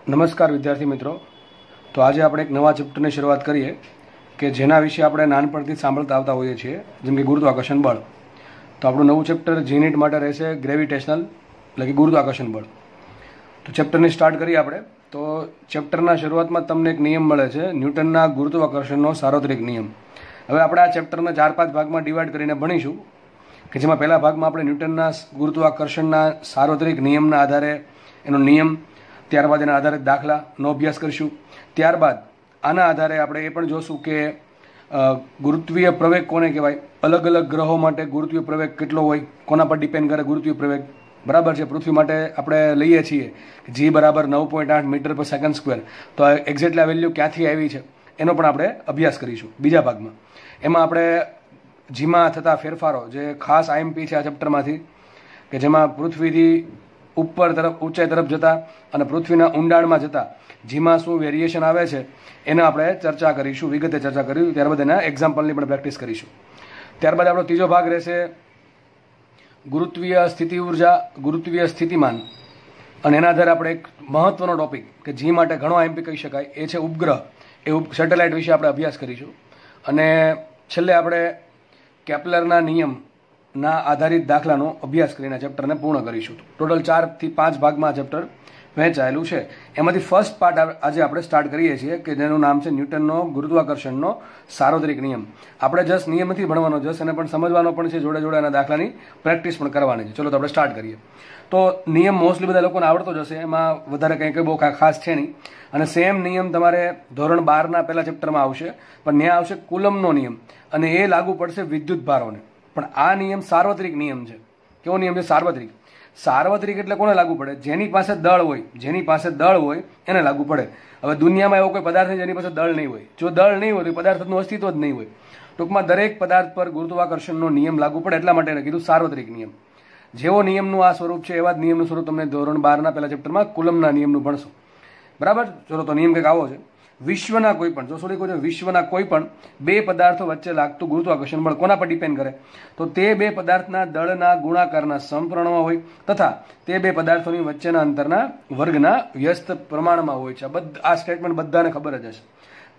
નમસ્કાર વિદ્યાર્થી મિત્રો. તો આજે આપણે એક નવા ચેપ્ટરની શરૂઆત કરીએ કે જેના વિશે આપણે નાનપણથી સાંભળતા આવતા હોઈએ છીએ, જેમ કે ગુરુત્વાકર્ષણ બળ. તો આપણું નવું ચેપ્ટર જીનિટ માટે રહેશે ગ્રેવિટેશનલ, એટલે કે ગુરુત્વાકર્ષણ બળ. તો ચેપ્ટરની સ્ટાર્ટ કરીએ આપણે. તો ચેપ્ટરના શરૂઆતમાં તમને એક નિયમ મળે છે, ન્યૂટનના ગુરુત્વાકર્ષણનો સાર્વત્રિક નિયમ. હવે આપણે આ ચેપ્ટરને 4-5 ભાગમાં ડિવાઈડ કરીને ભણીશું, કે જેમાં પહેલા ભાગમાં આપણે ન્યૂટનના ગુરુત્વાકર્ષણના સાર્વત્રિક નિયમના આધારે એનો નિયમ, ત્યારબાદ એના આધારે દાખલાનો અભ્યાસ કરીશું. ત્યારબાદ આના આધારે આપણે એ પણ જોશું કે ગુરુત્વીય પ્રવેગ કોને કહેવાય, અલગ અલગ ગ્રહો માટે ગુરુત્વીય પ્રવેગ કેટલો હોય, કોના પર ડિપેન્ડ કરે ગુરુત્વીય પ્રવેગ. બરાબર છે. પૃથ્વી માટે આપણે લઈએ છીએ G બરાબર 9.8 મીટર પર સેકન્ડ સ્ક્વેર. તો એક્ઝેક્ટલી આ વેલ્યુ ક્યાંથી આવી છે એનો પણ આપણે અભ્યાસ કરીશું બીજા ભાગમાં. એમાં આપણે જીમાં થતા ફેરફારો, જે ખાસ IMP છે આ ચેપ્ટરમાંથી, કે જેમાં પૃથ્વીથી ઉપર તરફ, ઊંચાઈ તરફ જતા અને પૃથ્વીના ઊંડાણમાં જતા જીમાં શું વેરિએશન આવે છે એને આપણે ચર્ચા કરીશું, વિગતે ચર્ચા કરીશું. ત્યારબાદ એના એક્ઝામ્પલની પણ પ્રેક્ટિસ કરીશું. ત્યારબાદ આપણો ત્રીજો ભાગ રહેશે ગુરુત્વીય સ્થિતિ ઉર્જા, ગુરુત્વીય સ્થિતિમાન. અને એના આધારે આપણે એક મહત્વનો ટોપિક કે જી માટે ઘણો IMP કહી શકાય, એ છે ઉપગ્રહ. એ સેટેલાઇટ વિશે આપણે અભ્યાસ કરીશું. અને છેલ્લે આપણે કેપ્લરના નિયમના આધારિત દાખલાનો અભ્યાસ કરીને ચેપ્ટરને પૂર્ણ કરીશું. ટોટલ 4 થી 5 ભાગમાં આ ચેપ્ટર વહેંચાયેલું છે. એમાંથી ફર્સ્ટ પાર્ટ આજે આપણે સ્ટાર્ટ કરીએ છીએ, કે જેનું નામ છે ન્યૂટનનો ગુરુત્વાકર્ષણનો સાર્વત્રિક નિયમ. આપણે જસ્ટ નિયમ નથી ભણવાનો, જસ્ટ એને પણ સમજવાનો પણ છે, જોડે જોડે એના દાખલાની પ્રેક્ટિસ પણ કરવાની છે. ચલો તો આપણે સ્ટાર્ટ કરીએ. તો નિયમ મોસ્ટલી બધા લોકોને આવડતો જ હશે, એમાં વધારે કંઈ બહુ ખાસ છે નહીં. અને સેમ નિયમ તમારે ધોરણ 12ના પહેલા ચેપ્ટરમાં આવશે, પણ ત્યાં આવશે કુલમનો નિયમ, અને એ લાગુ પડશે વિદ્યુત ભારોને. પણ આ નિયમ સાર્વત્રિક નિયમ છે. કેવો નિયમ છે? સાર્વત્રિક. સાર્વત્રિક એટલે કોને લાગુ પડે? જેની પાસે દળ હોય, જેની પાસે દળ હોય એને લાગુ પડે. હવે દુનિયામાં એવો કોઈ પદાર્થ છે જેની પાસે દળ નહીં હોય. જો દળ નહીં હોય તો પદાર્થનું અસ્તિત્વ જ નહીં હોય. ટૂંકમાં દરેક પદાર્થ પર ગુરુત્વાકર્ષણનો નિયમ લાગુ પડે, એટલા માટે એને કીધું સાર્વત્રિક નિયમ. જેવો નિયમનું આ સ્વરૂપ છે એવા જ નિયમનું સ્વરૂપ તમને ધોરણ 12ના પહેલા ચેપ્ટરમાં કુલમના નિયમનું ભણશો. બરાબર? ચલો તો નિયમ કંઈક આવો છે. વિશ્વના કોઈ પણ, જો સોરી કહું છું, વિશ્વના કોઈ પણ બે પદાર્થો વચ્ચે લાગતું ગુરુત્વાકર્ષણ બળ કોના પર ડિપેન્ડ કરે? તો તે બે પદાર્થના દળના ગુણાકારના સમપ્રમાણમાં હોય, તથા તે બે પદાર્થોની વચ્ચેના અંતરના વર્ગના વ્યસ્ત પ્રમાણમાં હોય છે. આ સ્ટેટમેન્ટ બધાને ખબર જ હશે.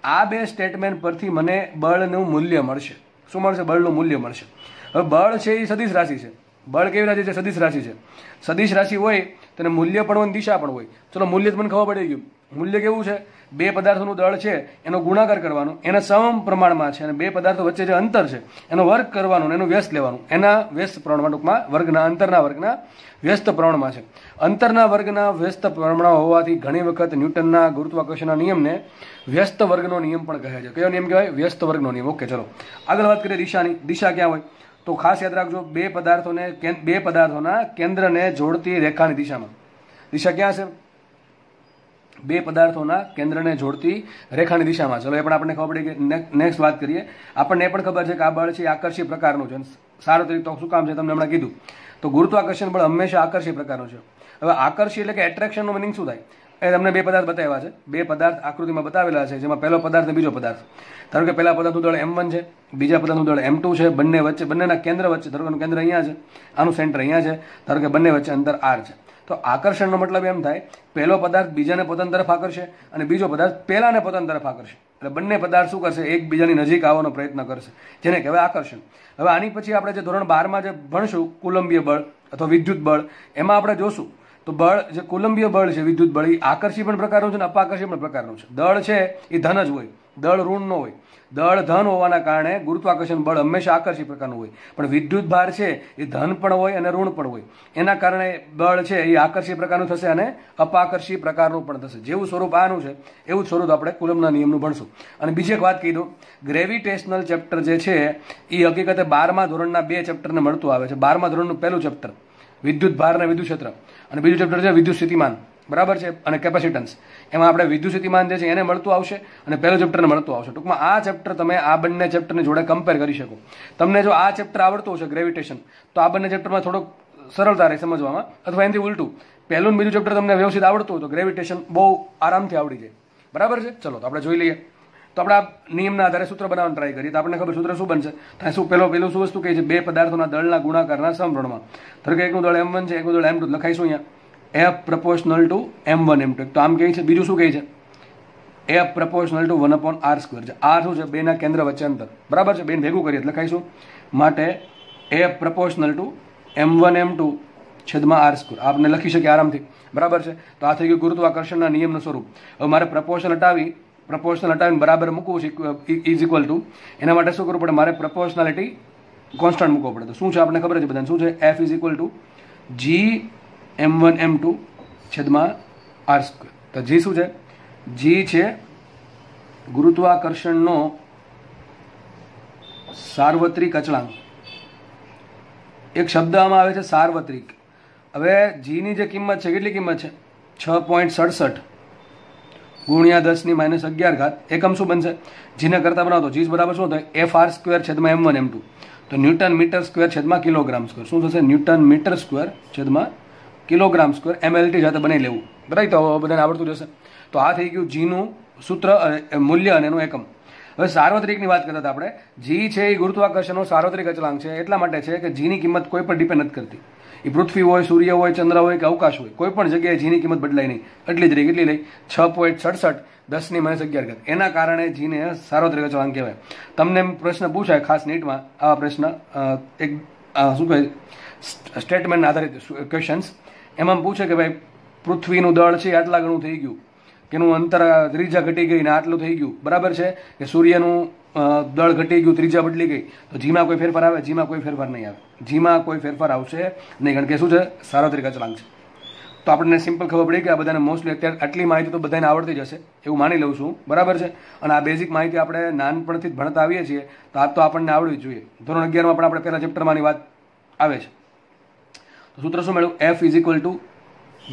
આ બે સ્ટેટમેન્ટ પરથી મને બળનું મૂલ્ય મળશે. શું મળશે? બળનું મૂલ્ય મળશે. હવે બળ છે એ સદિશ રાશિ છે. બળ કેવી રાશિ છે? સદિશ રાશિ છે. સદિશ રાશિ હોય તેને મૂલ્ય પણ હોય, દિશા પણ હોય. ચલો મૂલ્ય મને ખબર પડી ગયું. મૂલ્ય કેવું છે? બે પદાર્થોનું દળ છે એનો ગુણાકાર કરવાનો, એના સમ પ્રમાણમાં છે, અને બે પદાર્થો વચ્ચે જે અંતર છે એનો વર્ગ કરવાનો, એનું વ્યસ્ત લેવાનું. એના વ્યસ્ત પ્રમાણમાં, ટૂંકમાં વર્ગના, અંતરના વર્ગના વ્યસ્ત પ્રમાણમાં છે. અંતરના વર્ગના વ્યસ્ત પ્રમાણમાં હોવાથી ઘણી વખત ન્યૂટનના ગુરુત્વાકર્ષણના નિયમને વ્યસ્ત વર્ગનો નિયમ પણ કહે છે. કયો નિયમ કહેવાય? વ્યસ્ત વર્ગનો નિયમ. ઓકે, ચલો આગળ વાત કરીએ દિશાની. દિશા ક્યાં હોય? તો ખાસ યાદ રાખજો, બે પદાર્થોના કેન્દ્રને જોડતી રેખાની દિશામાં. દિશા ક્યાં છે? બે પદાર્થોના કેન્દ્રને જોડતી રેખાની દિશામાં. ચલો એ પણ આપણને ખબર પડી કે નેક્સ્ટ વાત કરીએ. આપણને એ પણ ખબર છે કે આ બળ છે એ આકર્ષી પ્રકારનું છે. સાર્વત્રિક તો શું કામ છે તમને હમણાં કીધું. તો ગુરુત્વાકર્ષણ બળ હંમેશા આકર્ષી પ્રકારનું છે. હવે આકર્ષી એટલે કે એટ્રેક્શનનો મિનિંગ શું થાય? એ તમને બે પદાર્થ બતાવ્યા છે, બે પદાર્થ આકૃતિમાં બતાવેલા છે, જેમાં પહેલો પદાર્થ અને બીજો પદાર્થ. ધારો કે પહેલા પદાર્થનું દળ M1 છે, બીજા પદાર્થનું દળ M2 છે. બંને વચ્ચે, બંનેના કેન્દ્ર વચ્ચે, ધારો કે કેન્દ્ર અહીંયા છે, આનું સેન્ટર અહીંયા છે, ધારો કે બંને વચ્ચે અંતર R છે. તો આકર્ષણનો મતલબ એમ થાય, પહેલો પદાર્થ બીજાને પોતાની તરફ આકર્ષે અને બીજો પદાર્થ પહેલાને પોતાની તરફ આકર્ષે. એટલે બંને પદાર્થ શું કરશે? એકબીજાની નજીક આવવાનો પ્રયત્ન કરશે, જેને કહેવાય આકર્ષણ. હવે આની પછી આપણે જે ધોરણ 12માં જે ભણશું કુલંબીય બળ અથવા વિદ્યુત બળ, એમાં આપણે જોશું તો બળ, જે કુલંબીય બળ છે, વિદ્યુત બળ, એ આકર્ષી પણ પ્રકારનું છે અને અપાકર્ષી પણ પ્રકારનું છે. દળ છે એ ધન જ હોય, દળ ઋણ ન હોય. દળ ધન હોવાના કારણે ગુરુત્વાકર્ષણ બળ હંમેશા આકર્ષી પ્રકારનું હોય. પણ વિદ્યુત ભાર છે એ ધન પણ હોય અને ઋણ પણ હોય. એના કારણે બળ છે એ આકર્ષી પ્રકારનું થશે અને અપાકર્ષી પ્રકારનું પણ થશે. જેવું સ્વરૂપ આનું છે એવું જ સ્વરૂપ આપણે કુલમના નિયમનું ભણશું. અને બીજી એક વાત કહી દઉં, ગ્રેવિટેશનલ ચેપ્ટર જે છે એ હકીકતે 12મા ધોરણના 2 ચેપ્ટરને મળતું આવે છે. 12મા ધોરણનું પહેલું ચેપ્ટર વિદ્યુત ભાર અને વિદ્યુત ક્ષેત્ર, અને બીજું ચેપ્ટર છે વિદ્યુત સ્થિતિમાન. બરાબર છે? અને કેપેસિટન્સ. એમાં આપણે વિદ્યુત સ્થિતિમાન જે છે એને મળતું આવશે અને પહેલું ચેપ્ટરને મળતું આવશે. ટૂંકમાં આ ચેપ્ટર તમે આ બંને ચેપ્ટરની જોડે કમ્પેર કરી શકો. તમને જો આ ચેપ્ટર આવડતું હશે ગ્રેવિટેશન, તો આ બંને ચેપ્ટરમાં થોડોક સરળતા રહે સમજવામાં. અથવા એનાથી ઉલટું, પહેલું બીજું ચેપ્ટર તમને વ્યવસ્થિત આવડતું હોય તો ગ્રેવિટેશન બહુ આરામથી આવડી જાય. બરાબર છે? ચલો તો આપણે જોઈ લઈએ. તો આપણે આ નિયમના આધારે સૂત્ર બનાવવાનું ટ્રાય કરીએ. તો આપણને ખબર સૂત્ર શું બનશે? તો શું પેલું શું વસ્તુ કહે છે? બે પદાર્થોના દળના ગુણાકારના સમપ્રમાણમાં. ધારો કે એકનું દળ M1 છે, એકનું દળ M2. લખાઈશું અહીંયા F proportional two m1 m2. તો આમ કહે છે. બીજું શું કહે છે? F proportional two 1/r². છે આર શું છે? બેના કેન્દ્ર વચ્ચે અંતર. બરાબર છે. બેન ભેગું કરીએ એટલે લખાઈશું. માટે F proportional two m1 m2 છેદમાં r². આપને લખી શકીએ આરામથી. બરાબર છે. તો આ થઈ ગયું ગુરુત્વાકર્ષણના નિયમનું સ્વરૂપ. હવે મારે પ્રપોર્શન હટાવીને બરાબર મૂકવું છે ઇઝ ઇક્વલ ટુ. એના માટે શું કરવું પડે? મારે પ્રપોર્શનાલિટી કોન્સ્ટન્ટ મૂકવો પડે. તો શું છે આપણે ખબર છે બધાને? શું છે? F is equal to G m1 m2 છેદમાં r². તો જી શું છે? જી છે ગુરુત્વાકર્ષણનો સાર્વત્રિક અચળાંક. એક શબ્દ આમાં આવે છે સાર્વત્રિક. હવે જીની જે કિંમત છે કેટલી કિંમત છે? 6.67 ગુણ્યા 10⁻11. એકમ શું બનશે? જીને કરતા બનાવો તો જી બરાબર શું થાય? fr² છેદમાં m1 m2. તો ન્યૂટન મીટર સ્ક્વેર છેદમાં કિલોગ્રામ સ્ક્વેર. શું થશે? ન્યૂટન મીટર સ્ક્વેર છેદમાં કિલોગ્રામ સ્ક્વેર. MLT સાથે બનાવી લેવું. બરાબર. તો બધાને આવડતું જશે. તો આ થઈ ગયું જીનું સૂત્ર, મૂલ્ય અને એનું એકમ. હવે સાર્વત્રિકની વાત કરતા હતા આપણે. જી છે એ ગુરુત્વાકર્ષણનો સાર્વત્રિક અચળાંક છે. એટલા માટે છે કે જીની કિંમત કોઈ પણ ડિપેન્ડ નથી કરતી. એ પૃથ્વી હોય, સૂર્ય હોય, ચંદ્ર હોય કે અવકાશ હોય, કોઈ પણ જગ્યાએ જીની કિંમત બદલાય નહીં. એટલી જ રહી. કેટલી લઈ? 6.67 10⁻11. એના કારણે જીને સાર્વત્રિક અચળાંક કહેવાય. તમને પ્રશ્ન પૂછાય ખાસ નીટમાં આવા પ્રશ્ન, એક શું કહે સ્ટેટમેન્ટ આધારિત ક્વેશ્ચન્સ. એમાં પૂછે કે ભાઈ પૃથ્વીનું દળ છે આટલા ગણું થઈ ગયું, કે એનું અંતર ત્રિજ્યા ઘટી ગઈ ને આટલું થઈ ગયું. બરાબર છે. કે સૂર્યનું દળ ઘટી ગયું, ત્રિજ્યા બદલી ગઈ. તો જીમાં કોઈ ફેરફાર આવે? જીમાં કોઈ ફેરફાર નહીં આવે. જીમાં કોઈ ફેરફાર આવશે નહીં, કારણ કે શું છે? સાર્વત્રિક અચળાંક છે. તો આપણને સિમ્પલ ખબર પડી કે આ બધાને મોસ્ટલી અત્યારે આટલી માહિતી તો બધાને આવડતી જ હશે એવું માની લઉં છું. બરાબર છે. અને આ બેઝિક માહિતી આપણે નાનપણથી જ ભણતા આવીએ છીએ, તો આ તો આપણને આવડવી જ જોઈએ. ધોરણ 11માં પણ આપણે પહેલા ચેપ્ટરમાંની વાત આવે છે. તો સૂત્ર શું મળ્યું? F is equal to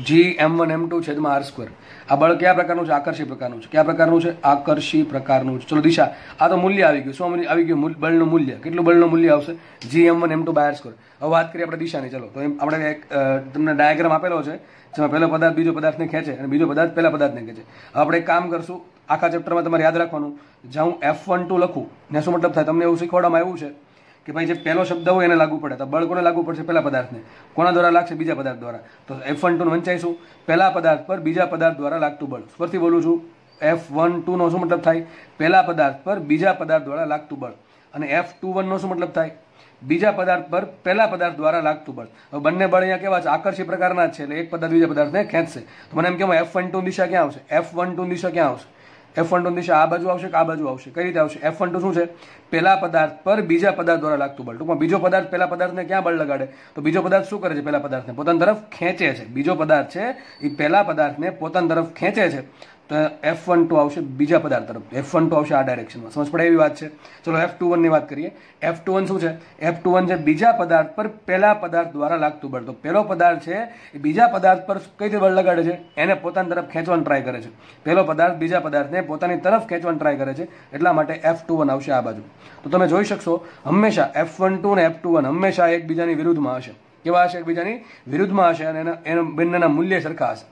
G m1 m2 છેદમાં r². આ બળ કયા પ્રકારનું છે? આકર્ષી પ્રકારનું છે. કયા પ્રકારનું છે? આકર્ષી પ્રકારનું છે. ચલો દિશા. આ તો મૂલ્ય આવી ગયું. શું આવી ગયું? બળનું મૂલ્ય. કેટલું બળનું મૂલ્ય આવશે? જી m1 m2/r². હવે વાત કરીએ આપણે દિશાની. ચલો તો એમ આપણે એક તમને ડાયાગ્રામ આપેલો છે જેમાં પહેલો પદાર્થ બીજો પદાર્થને ખેંચે અને બીજો પદાર્થ પહેલા પદાર્થને ખેંચે. હવે આપણે એક કામ કરશું. આખા ચેપ્ટરમાં તમારે યાદ રાખવાનું, જ્યાં હું F12 લખું ને શું મતલબ થાય? તમને એવું શીખવાડવામાં આવ્યું છે કે ભાઈ જે પહેલો શબ્દ હોય એને લાગુ પડે. તો બળ કોને લાગુ પડશે? પહેલા પદાર્થને. કોના દ્વારા લાગશે? બીજા પદાર્થ દ્વારા. તો F12 વંચાઈશું પહેલા પદાર્થ પર બીજા પદાર્થ દ્વારા લાગતું બળ. ફરીથી બોલું છું. F12 નો શું મતલબ થાય? પહેલા પદાર્થ પર બીજા પદાર્થ દ્વારા લાગતું બળ. અને F21 નો શું મતલબ થાય? બીજા પદાર્થ પર પહેલા પદાર્થ દ્વારા લાગતું બળ. હવે બંને બળ અહીંયા કેવા છે? આકર્ષી પ્રકારના જ છે. એટલે એક પદાર્થ બીજા પદાર્થને ખેંચશે. તો મને એમ કહેવાય F12 દિશા ક્યાં આવશે? F12 દિશા ક્યાં આવશે? F12 દિશા આ બાજુ આવશે કે આ બાજુ આવશે? કઈ રીતે આવશે? F12 શું છે? પહેલા પદાર્થ પર બીજા પદાર્થ દ્વારા લાગતું બળ. ટૂંકમાં બીજો પદાર્થ પહેલા પદાર્થને ક્યાં બળ લગાડે? તો બીજો પદાર્થ શું કરે છે? પહેલા પદાર્થને પોતાની તરફ ખેંચે છે. બીજો પદાર્થ છે એ પહેલા પદાર્થને પોતાની તરફ ખેંચે છે. તો F12 આવશે બીજા પદાર્થ તરફ. F12 આવશે આ ડાયરેક્શનમાં. સમજ પડે એવી વાત છે. ચલો F21 ની વાત કરીએ. F21 શું છે? F21 છે બીજા પદાર્થ પર પહેલા પદાર્થ દ્વારા લાગતું બળ. તો પહેલો પદાર્થ છે એ બીજા પદાર્થ પર કઈ રીતે બળ લગાડે છે? એને પોતાની તરફ ખેંચવાનું ટ્રાય કરે છે. પહેલો પદાર્થ બીજા પદાર્થને પોતાની તરફ ખેંચવાનું ટ્રાય કરે છે. એટલા માટે F21 આવશે આ બાજુ. તો તમે જોઈ શકશો હંમેશા F12 અને F21 હંમેશા એકબીજાની વિરુદ્ધમાં હશે. કેવા હશે? એકબીજાની વિરુદ્ધમાં હશે અને એના બંનેના મૂલ્ય સરખા હશે.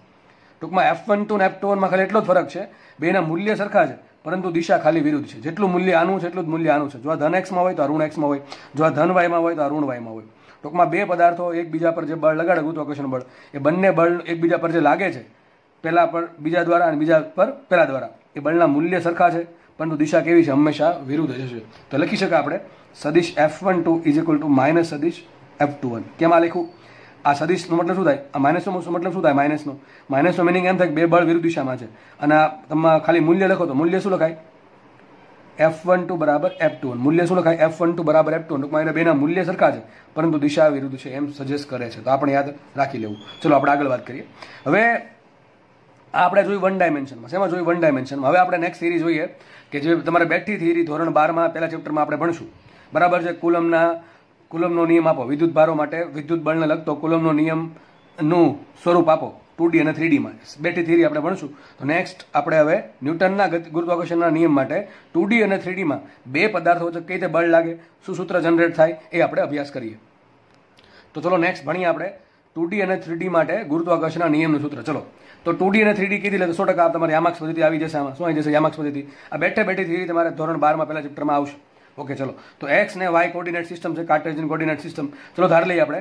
ટૂંકમાં F12 અને F21 માં ખાલી એટલો જ ફરક છે, બેના મૂલ્ય સરખા છે પરંતુ દિશા ખાલી વિરુદ્ધ છે. જેટલું મૂલ્ય આનું છે એટલું જ મૂલ્ય આનું છે. જો આ ધન x માં હોય તો આ ઋણ x માં હોય, જો આ ધન y માં હોય તો આ ઋણ y માં હોય. ટૂંકમાં બે પદાર્થો એકબીજા પર જે બળ લગાડે ગુરુત્વાકર્ષણ બળ, એ બંને બળ એકબીજા પર જે લાગે છે પહેલા પર બીજા દ્વારા અને બીજા પર પહેલા દ્વારા, એ બળના મૂલ્ય સરખા છે પરંતુ દિશા કેવી છે? હંમેશા વિરુદ્ધ હશે. તો લખી શકાય આપણે સદિશ F12 is equal two minus સદિશ F21. કેમ આ લખ્યું? આ સદિશનો મતલબ શું થાય? આ માઇનસનો મતલબ શું થાય? માઇનસનો મિનિંગ એમ થાય કે બે બળ વિરુદ્ધ દિશામાં છે. અને તમે ખાલી મૂલ્ય લખો તો મૂલ્ય શું લખાય? F12 બરાબર F21. મૂલ્ય શું લખાય? F12 બરાબર F21. ટૂંકમાં એના બેના મૂલ્ય સરખા છે પરંતુ દિશા વિરુદ્ધ છે એમ સજેસ્ટ કરે છે. તો આપણે યાદ રાખી લેવું. ચલો આપણે આગળ વાત કરીએ. હવે આપણે જોયું વન ડાયમેન્શનમાં. શેમાં જોયું? વન ડાયમેન્શનમાં. હવે આપણે નેક્સ્ટ થિયરી જોઈએ કે જે તમારે બેઠી થિયરી ધોરણ 12માં પહેલા ચેપ્ટરમાં આપણે ભણશું. બરાબર છે. કુલમનો નિયમ આપો. વિદ્યુત ભારો માટે વિદ્યુત બળને લગતો કુલમનો નિયમનું સ્વરૂપ આપો 2D અને 3D માં. બેઠી થિયરી આપણે ભણશું. તો નેક્સ્ટ આપણે હવે ન્યૂટનના ગુરુત્વાકર્ષણના નિયમ માટે 2D અને 3D માં બે પદાર્થો વચ્ચે કઈ રીતે બળ લાગે, શું સૂત્ર જનરેટ થાય એ આપણે અભ્યાસ કરીએ. તો ચલો નેક્સ્ટ ભણીએ આપણે 2D અને 3D માટે ગુરુત્વાકર્ષણના નિયમનું સૂત્ર. ચલો તો 2D અને 3D કીધી એટલે 100% તમારી યામાક્ષ પદ્ધતિ આવી જશે. આમાં શું આવી જશે? યામાક્ષ પદ્ધતિ. આ બેઠે બેઠી થિયરી તમારે ધોરણ 12માં પહેલા ચેપ્ટરમાં આવશે. ઓકે ચલો, તો એક્સ ને વાય કોર્ડિનેટ સિસ્ટમ છે, કાર્ટેશિયન કોર્ડિનેટ સિસ્ટમ. ચલો ધાર લઈએ આપણે.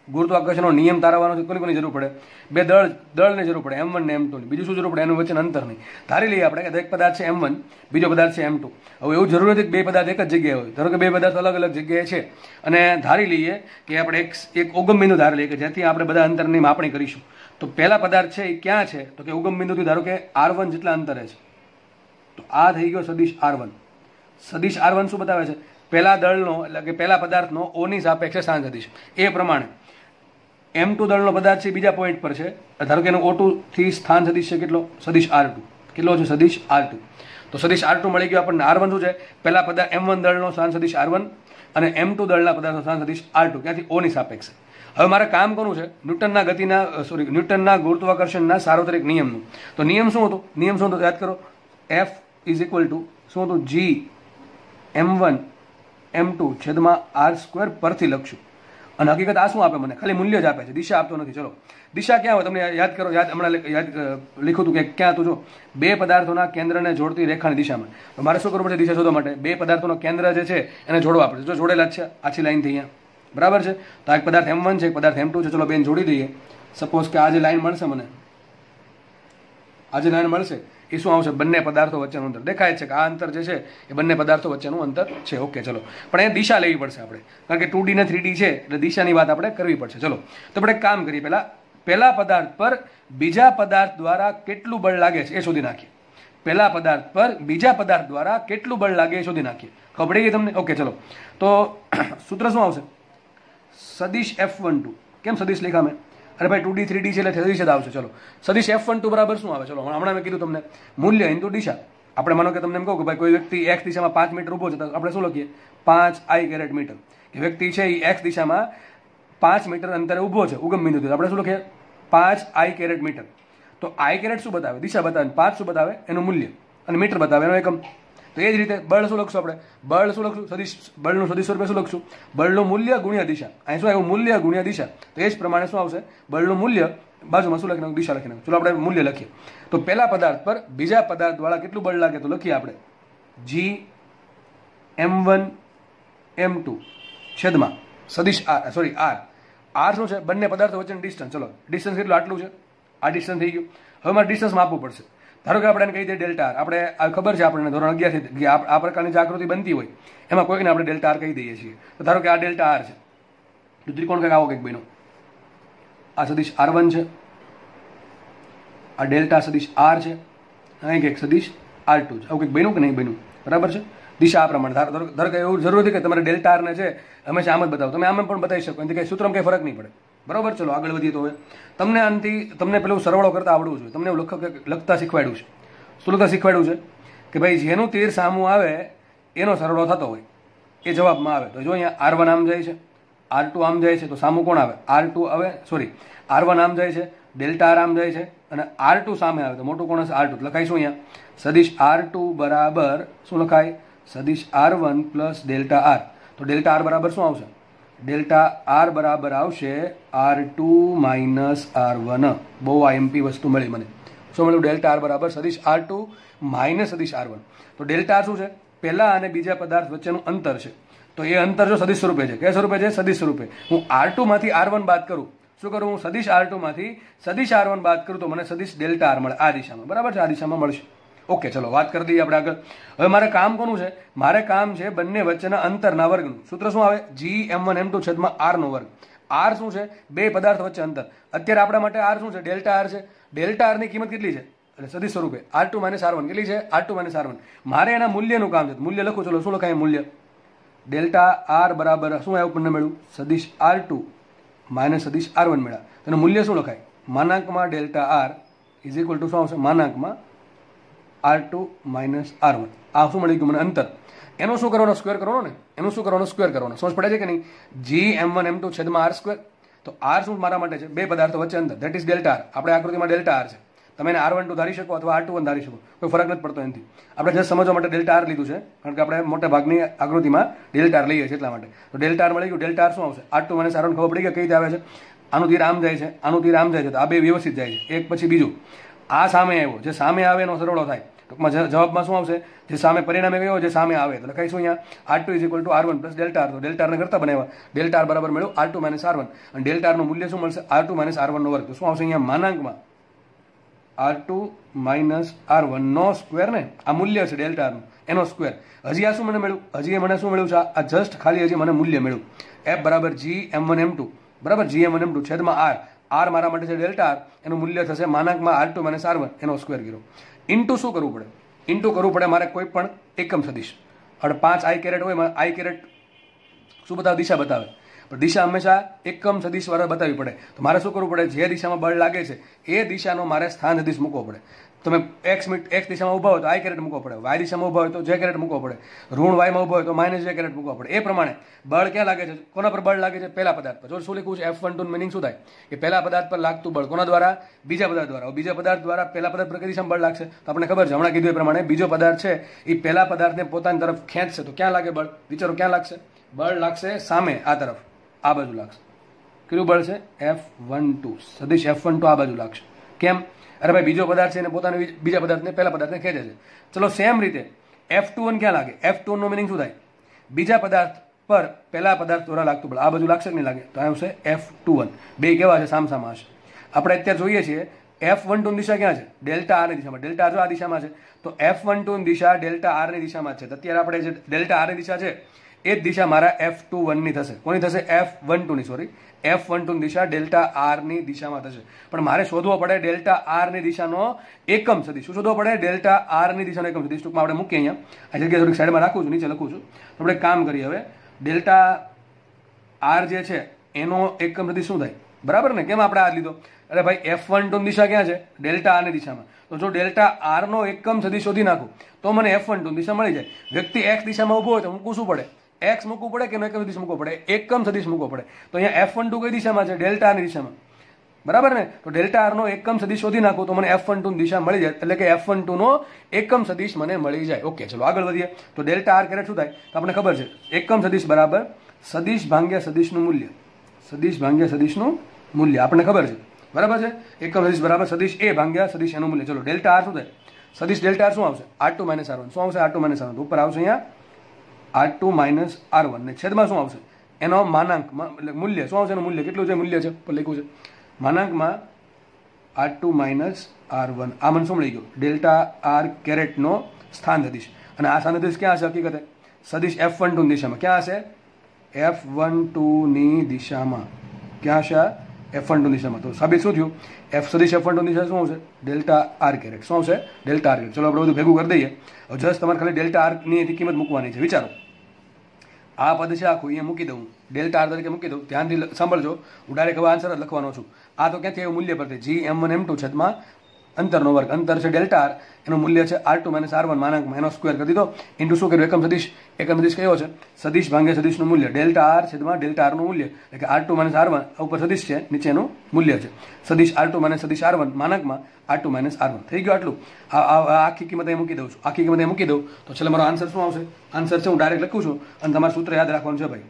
ગુરુત્વાકર્ષણનો નિયમ તારવવાનો છે. કોની જરૂર પડે? બે દળને જરૂર પડે, M1 ને M2 ની. બીજું શું જરૂર પડે? એનું વચ્ચે અંતર નહીં. ધારી લઈએ આપણે કે એક પદાર્થ છે M1, બીજો પદાર્થ છે M2. હવે એવું જરૂર નથી કે બે પદાર્થ એક જ જગ્યાએ હોય. ધારો કે બે પદાર્થ અલગ અલગ જગ્યાએ છે અને ધારી લઈએ કે આપણે એક ઉગમ બિંદુ ધારી લઈએ કે જેથી આપણે બધા અંતરની માપણી કરીશું. તો પહેલા પદાર્થ છે એ ક્યાં છે? તો કે ઉગમ બિંદુથી ધારો કે R1 જેટલા અંતરે છે. તો આ થઈ ગયો સદિશ R1. સદિશ R1 શું બતાવે છે? પહેલા દળનો એટલે કે પહેલા પદાર્થનો O ની સાપેક્ષે સ્થાન સદિશ. એ પ્રમાણે M2 દળનો પદાર્થ છે બીજા પોઈન્ટ પર છે. ધારો કે એનો O2 થી સ્થાન સદિશ છે કેટલો? સદિશ R2. કેટલો છે? સદિશ R2. તો સદિશ R2 મળી ગયો આપણને. R1 શું છે? પહેલા પદાર્થ M1 દળનો સ્થાન સદિશ R1 અને M2 દળના પદાર્થનો સ્થાન સદિશ R2. ક્યાંથી? O ની સાપેક્ષે. હવે મારે કામ કરવું છે ન્યૂટનના ગુરુત્વાકર્ષણના સાર્વત્રિક નિયમનું. તો નિયમ શું હતો? નિયમ શું હતો? યાદ કરો. F ઇઝ ઇક્વલ ટુ શું હતું? G M1 M2 છેદમાં R² પરથી લખશું. અને હકીકત આ શું આપે મને? ખાલી મૂલ્ય જ આપે છે, દિશા આપતો નથી. ચલો, દિશા ક્યાં હોય? તમને યાદ કરો. હમણાં લીખું હતું કે ક્યાં હતું? જો બે પદાર્થોના કેન્દ્રને જોડતી રેખાની દિશામાં. તો મારે શું કરવું પડશે દિશા શોધવા માટે? બે પદાર્થોનો કેન્દ્ર જે છે એને જોડવા પડશે. જો જોડેલા જ છે, આછી લાઈન થઈ અહીંયા, બરાબર છે. તો આ એક પદાર્થ M1 છે, એક પદાર્થ M2 છે. ચલો બેન જોડી દઈએ. સપોઝ કે આ જે લાઈન મળશે મને, આ જે લાઈન મળશે એ શું આવશે? બંને પદાર્થો વચ્ચેનું અંતર. દેખાય છે કે આ અંતર જે છે એ બંને પદાર્થો વચ્ચેનું અંતર છે. ઓકે ચલો, પણ એ દિશા લેવી પડશે આપણે, કારણ કે 2D ને 3D છે એટલે દિશાની વાત આપણે કરવી પડશે. ચલો, તો આપણે એક કામ કરીએ. પહેલા પદાર્થ પર બીજા પદાર્થ દ્વારા કેટલું બળ લાગે છે એ શોધી નાખીએ. પહેલા પદાર્થ પર બીજા પદાર્થ દ્વારા કેટલું બળ લાગે એ શોધી નાખીએ. ખબર પડી ગઈ તમને? ઓકે ચલો, તો સૂત્ર શું આવશે? સદિશ F12. કેમ સદિશ લખ્યા મેં? અરે ભાઈ 2D 3D છે એટલે સદિશ જ આવશે. ચલો, સદિશ F12 બરાબર શું આવે? ચલો, હમણાં મેં કીધું તમને મૂલ્ય ઇન્ટુ દિશા. આપણે માનો કે તમને એમ કહું કે ભાઈ કોઈ વ્યક્તિ x દિશામાં 5 મીટર ઊભો છે, તો આપણે શું લખીએ? 5 I કેરેટ મીટર. કે વ્યક્તિ છે એ x દિશામાં 5 મીટર અંતરે ઊભો છે ઉગમ બિંદુથી, આપણે શું લખીએ? 5 I કેરેટ મીટર. તો I કેરેટ શું બતાવે? દિશા બતાવે. 5 શું બતાવે? એનું મૂલ્ય. અને મીટર બતાવે એનો એકમ. તો એ જ રીતે બળ શું લખશું આપણે? બળ શું લખશું? બળનું સદિશ સ્વરૂપે શું લખશું? બળનું મૂલ્ય ગુણ્યા દિશા. અહીં શું આવ્યું? મૂલ્ય ગુણ્યા દિશા. તો એ જ પ્રમાણે શું આવશે? બળનું મૂલ્ય બાજુમાં શું લખી નાખું? દિશા લખી નાખું. ચલો આપણે મૂલ્ય લખીએ. તો પહેલા પદાર્થ પર બીજા પદાર્થ દ્વારા કેટલું બળ લાગે? તો લખીએ આપણે G M1 M2 છેદમાં સદિશ R. R શું છે? બંને પદાર્થો વચ્ચેનું ડિસ્ટન્સ. ચલો, ડિસ્ટન્સ કેટલું? આટલું છે. આ ડિસ્ટન્સ થઈ ગયું. હવે મારે ડિસ્ટન્સ માપવું પડશે. ધારો કે આપણે એને કહી દઈએ ડેલ્ટા R. આપણે ખબર છે આપણને ધોરણ 11 થી આ પ્રકારની જે આકૃતિ બનતી હોય એમાં કોઈકને આપણે ડેલ્ટા R કહી દઈએ છીએ. તો ધારો કે આ ડેલ્ટા R છે. તો ત્રિકોણ કંઈક આવો કંઈક બન્યો. આ સદિશ R1 છે, આ ડેલ્ટા સદિશ R છે, અહીં કંઈક સદિશ R2 છે. આવું કંઈક બન્યું કે નહીં બન્યું? બરાબર છે. દિશા આ પ્રમાણે. ધારો કે એવું જરૂર નથી કે તમારે ડેલ્ટા R ને છે હંમેશા આમ જ બતાવો. તમે આમ પણ બતાવી શકો, એનાથી કંઈ સૂત્રમાં કંઈ ફરક નહીં પડે. બરાબર. ચલો આગળ વધીએ. તો હવે તમને પેલું સરવાળો કરતા આવડવું જોઈએ. તમને એવું લખતા શીખવાડ્યું છે. શું લખતા શીખવાડ્યું છે? કે ભાઈ જેનું તીર સામું આવે એનો સરવાળો થતો હોય એ જવાબમાં આવે. તો જો અહીંયા R1 આમ જાય છે, R2 આમ જાય છે, તો સામું કોણ આવે? R2 આવે. સોરી, R1 આમ જાય છે, ડેલ્ટા R આમ જાય છે અને R2 સામે આવે તો મોટું કોણ હશે? R2. લખાઈશું અહીંયા સદિશ R2 બરાબર શું લખાય? સદિશ R1 પ્લસ ડેલ્ટા R. તો ડેલ્ટા R બરાબર શું આવશે? ડેલ્ટા R બરાબર આવશે R2 માઇનસ R1. બહુ આ MP વસ્તુ મળી મને. શું મળ્યું? ડેલ્ટા R બરાબર સદિશ R2 માઇનસ સદિશ R1. તો ડેલ્ટા R શું છે? પહેલા અને બીજા પદાર્થ વચ્ચેનું અંતર છે. તો એ અંતર જો સદિશ સ્વરૂપે છે. કયા સ્વરૂપે છે? સદિશ સ્વરૂપે. હું R2 માંથી R1 બાદ કરું. શું કરું? હું સદિશ R2 માંથી સદિશ R1 બાદ કરું તો મને સદિશ ડેલ્ટા R મળે આ દિશામાં. બરાબર છે. આ દિશામાં મળશે. ઓકે ચલો વાત કરી દઈએ આપણે આગળ. હવે મારે કામ કોનું છે? મારે કામ છે બંને વચ્ચેના અંતરના વર્ગનું. સૂત્ર શું આવે? G M1 M2 છેદમાં R નો વર્ગ. R શું છે? બે પદાર્થ વચ્ચે અંતર. અત્યારે આપણા માટે R શું છે? ડેલ્ટા R છે. ડેલ્ટા R ની કિંમત કેટલી છે? એટલે સદિશ સ્વરૂપે R2 માઇનસ R1 કેટલી છે? R2 minus R1. મારે એના મૂલ્યનું કામ છે. મૂલ્ય લખું. ચલો શું લખાય? મૂલ્ય ડેલ્ટા R બરાબર શું આવ્યું? આપણને મળ્યું સદિશ R2 માઇનસ સદિશ R1 મળ્યા. તેનું મૂલ્ય શું લખાય? માનાંકમાં delta R is equal to શું આવશે? માનાંકમાં R2 માઇનસ R1. આ શું મળી ગયું મને? અંતર. એનો શું કરવાનો? સ્ક્વેર કરવાનો ને. એનું શું કરવાનું? સ્ક્વેર કરવાનો. સમજ પડે છે કે નહીં? G M1 M2 છેદમાં R². તો R શું મારા માટે છે? બે પદાર્થો વચ્ચે અંતર. That is delta R. આપણે આકૃતિમાં ડેલ્ટા R છે. તમે એને R12 ધારી શકો અથવા R21 ધારી શકો. કોઈ ફરક નથી પડતો એનાથી. આપણે જસ્ટ સમજવા માટે ડેલ્ટા R લીધું છે, કારણ કે આપણે મોટા ભાગની આકૃતિમાં ડેલ્ટા R લઈએ છીએ એટલા માટે. તો ડેલ્ટા R મળી ગયું. ડેલ્ટા R શું આવશે? R2 માઇનસ R1 ખબર પડી કે કઈ રીતે આવે છે? આનું તીર આમ જાય છે, આનું તીર આમ જાય છે, તો આ બે વ્યવસ્થિત જાય છે એક પછી બીજું. આ સામે આવ્યો, જે સામે આવે એનો સરવાળો થાય. ટૂંકમાં જવાબમાં શું આવશે? જે સામે પરિણામે કયો જે સામે આવે તો લખાઈશું અહીંયા R2 is equal two R1 plus delta R. તો ડેલ્ટા આરને કરતા બનાવ્યા, ડેલ્ટા આર બરાબર મળ્યું R2 માઇનસ R1 અને ડેલ્ટા આરનું મૂલ્ય શું મળશે? R2 માઇનસ R1 નો વર્ગ. તો શું આવશે અહીંયા માનાંકમાં R2 માઇનસ R1 નો સ્ક્વેર ને આ મૂલ્ય છે ડેલ્ટા આરનું એનો સ્ક્વેર. હજી આ શું મને મળ્યું? હજી મને શું મળ્યું છે? આ જસ્ટ ખાલી હજી મને મૂલ્ય મળ્યું. F બરાબર Gm1 M2 બરાબર Gm1 M2 છેદમાં R. R મારા માટે છે ડેલ્ટા આર, એનું મૂલ્ય થશે માનાંકમાં R2 માઇનસ R1 એનો સ્ક્વેર કર્યો. ઇન્ટુ શું કરવું પડે? ઇન્ટુ કરવું પડે મારે કોઈ પણ એકમ સદિશ. હવે 5 આઈ કેરેટ હોય, આઈ કેરેટ શું બતાવે? દિશા બતાવે. પણ દિશા હંમેશા એકમ સદિશ વાળા બતાવવી પડે. તો મારે શું કરવું પડે? જે દિશામાં બળ લાગે છે એ દિશાનો મારે સ્થાન સદિશ મૂકવો પડે. તમે એક્સ દિશામાં ઊભા હોય તો આઈ કેરેટ મૂકવો પડે, વાય દિશામાં ઊભા હોય તો જે કેરેટ મૂકવો પડે, ઋણ વાયમાં ઊભા હોય તો માઇનસ જે કેરેટ મૂકવો પડે. એ પ્રમાણે બળ ક્યાં લાગે છે? કોના પર બળ લાગે છે? પહેલા પદાર્થ પર. જો શું લખ્યું છે? F12 મિનિંગ શું થાય? કે પહેલા પદાર્થ પર લાગતું બળ કોના દ્વારા? બીજા પદાર્થ દ્વારા. બીજા પદાર્થ દ્વારા પહેલા પદાર્થ પર કઈ દિશામાં બળ લાગશે? તો આપણે ખબર છે, હમણાં કીધું એ પ્રમાણે બીજો પદાર્થ છે એ પહેલા પદાર્થને પોતાની તરફ ખેંચશે તો ક્યાં લાગે બળ? વિચારો ક્યાં લાગશે? બળ લાગશે સામે, આ તરફ, આ બાજુ લાગશે. કયું બળ છે? F12 સદિશ F12 આ બાજુ લાગશે. કેમ? અરે ભાઈ બીજો પદાર્થ છે એને પોતાને બીજા પદાર્થને પહેલા પદાર્થને ખેંચે છે. ચલો સેમ રીતે F21 ક્યાં લાગે? F21 નો મિનિંગ શું થાય? બીજા પદાર્થ પર પહેલા પદાર્થ દ્વારા લાગતું બળ આ બાજુ લાગશે કે નહીં લાગે? તો આવશે F21. બે કેવા છે? સામસામા હશે. આપણે અત્યારે જોઈએ છીએ F12 ની દિશા ક્યાં છે? ડેલ્ટા આર ની દિશામાં. ડેલ્ટા આર જો આ દિશામાં છે તો F12 ની દિશા ડેલ્ટા આર ની દિશામાં છે. તો અત્યારે આપણે જે ડેલ્ટા આર ની દિશા છે એ જ દિશા મારા F21 ની થશે. કોની થશે? F12 ની, સોરી, F12 ની દિશા ડેલ્ટા આર ની દિશામાં થશે. પણ મારે શોધવો પડે ડેલ્ટા આર ની દિશાનો એકમ સદિશ. શું શોધવો પડે? ડેલ્ટા આર ની દિશાનો એકમ સદિશ. ટૂંકમાં આપણે મૂકીએ અહીંયા, આ જગ્યાએ થોડીક સાઈડમાં રાખું છું, નીચે લખું છું. તો આપણે કામ કરીએ હવે. ડેલ્ટા આર જે છે એનો એકમ સદિશ શું થાય? બરાબર ને? કેમ આપણે આ લીધો? અરે ભાઈ F12 ની દિશા ક્યાં છે? ડેલ્ટા આર ની દિશામાં. તો જો ડેલ્ટા આર નો એકમ સદિશ શોધી નાખું તો મને F12 ની દિશા મળી જાય. વ્યક્તિ x દિશામાં ઊભો હોય તો મૂકવું શું પડે? x મૂકવું પડે કે એકમ સદિશ મૂકવો પડે? એકમ સદિશ મૂકવો પડે. તો અહીંયા F12 કઈ દિશામાં છે? ડેલ્ટા આર ની દિશામાં. બરાબર ને? તો ડેલ્ટા આર નો એકમ સદિશ શોધી નાખું તો મને F12 ની દિશા મળી જાય, એટલે કે F12 નો એકમ સદિશ મને મળી જાય. ઓકે, ચલો આગળ વધીએ. તો ડેલ્ટા આર કેરેટ શું થાય? તો આપણે ખબર છે એકમ સદિશ બરાબર સદિશ ભાગ્યા સદિશનું મૂલ્ય. સદિશ ભાગ્યા સદિશનું મૂલ્ય આપણને ખબર છે. બરાબર છે? એકમ સદિશ બરાબર સદિશ એ ભાગ્યા સદિશ એનું મૂલ્ય. ચલો ડેલ્ટા આર શું થાય? સદિશ ડેલ્ટા આર શું આવશે? R2 minus R1. શું આવશે? R2 minus R1. ઉપર આવશે અહીંયા R2 માઇનસ R1 ને છેદમાં શું આવશે? એનો માનાંક એટલે મૂલ્ય શું આવશે? એનું મૂલ્ય કેટલું છે? મૂલ્ય છે પર લખ્યું છે માનાંકમાં R2 માઇનસ R1. આ મને શું મળી ગયું? ડેલ્ટા આર કેરેટનો સ્થાન સદિશ. અને આ સ્થાન સદિશ ક્યાં હશે? હકીકતે સદિશ F12 ની દિશામાં. ક્યાં હશે? F12 ની દિશામાં. ક્યાં હશે? F12 ની દિશામાં. તો સાબિત શું થયું? સદિશ F12 ની દિશા શું આવશે? Delta R caret. શું આવશે? Delta R caret. ચલો આપણે બધું ભેગું કરી દઈએ. હવે જસ્ટ તમારે ખાલી ડેલ્ટા આર ની કિંમત મૂકવાની છે. વિચારો, આ પદ છે આખું અહીંયા મૂકી દઉં, ડેલ્ટા આર તરીકે મૂકી દઉં. ધ્યાનથી સાંભળજો, હું ડાયરેક્ટ હવે આન્સર જ લખવાનો છું. આ તો ક્યાંથી એવું મૂલ્ય પરથી? Gm1 M2 છેદમાં અંતરનો વર્ગ. અંતર છે ડેલ્ટા આર, એનું મૂલ્ય છે R2 માઇનસ R1 માનાંકમાં એનો સ્ક્વેર કરી દીધો. ઇન્ટુ શું કર્યું? એકમ સદિશ. એકમ સદિશ કયો છે? સદિશ ભાગ્યા સદિશનું મૂલ્ય. ડેલ્ટા આર છેદમાં ડેલ્ટા આરનું મૂલ્ય, એટલે કે R2 માઇનસ R1 ઉપર સદિશ છે, નીચેનું મૂલ્ય છે સદિશ R2 માઇનસ સદિશ R1 માનાંકમાં R2 માઇનસ R1. થઈ ગયું આટલું. આખી કિંમત અહીં મૂકી દઉં છું. આખી કિંમત અહીં મૂકી દઉં તો છેલ્લે મારો આન્સર શું આવશે? આન્સર છે, હું ડાયરેક્ટ લખું છું અને તમારે સૂત્ર યાદ રાખવાનું છે ભાઈ.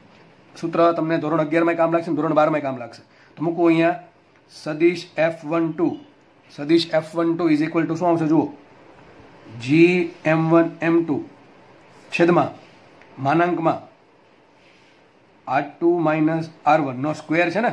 સૂત્ર તમને ધોરણ 11 કામ લાગશે, ધોરણ 12 કામ લાગશે. તો મૂકું અહીંયા સદિશ F12. સદિશ F12 ઇઝ ઇક્વલ ટુ શું આવશે? જુઓ, Gm1 M2 છેદમાં માનાંકમાં R2 માઇનસ R1 નો સ્ક્વેર છે ને.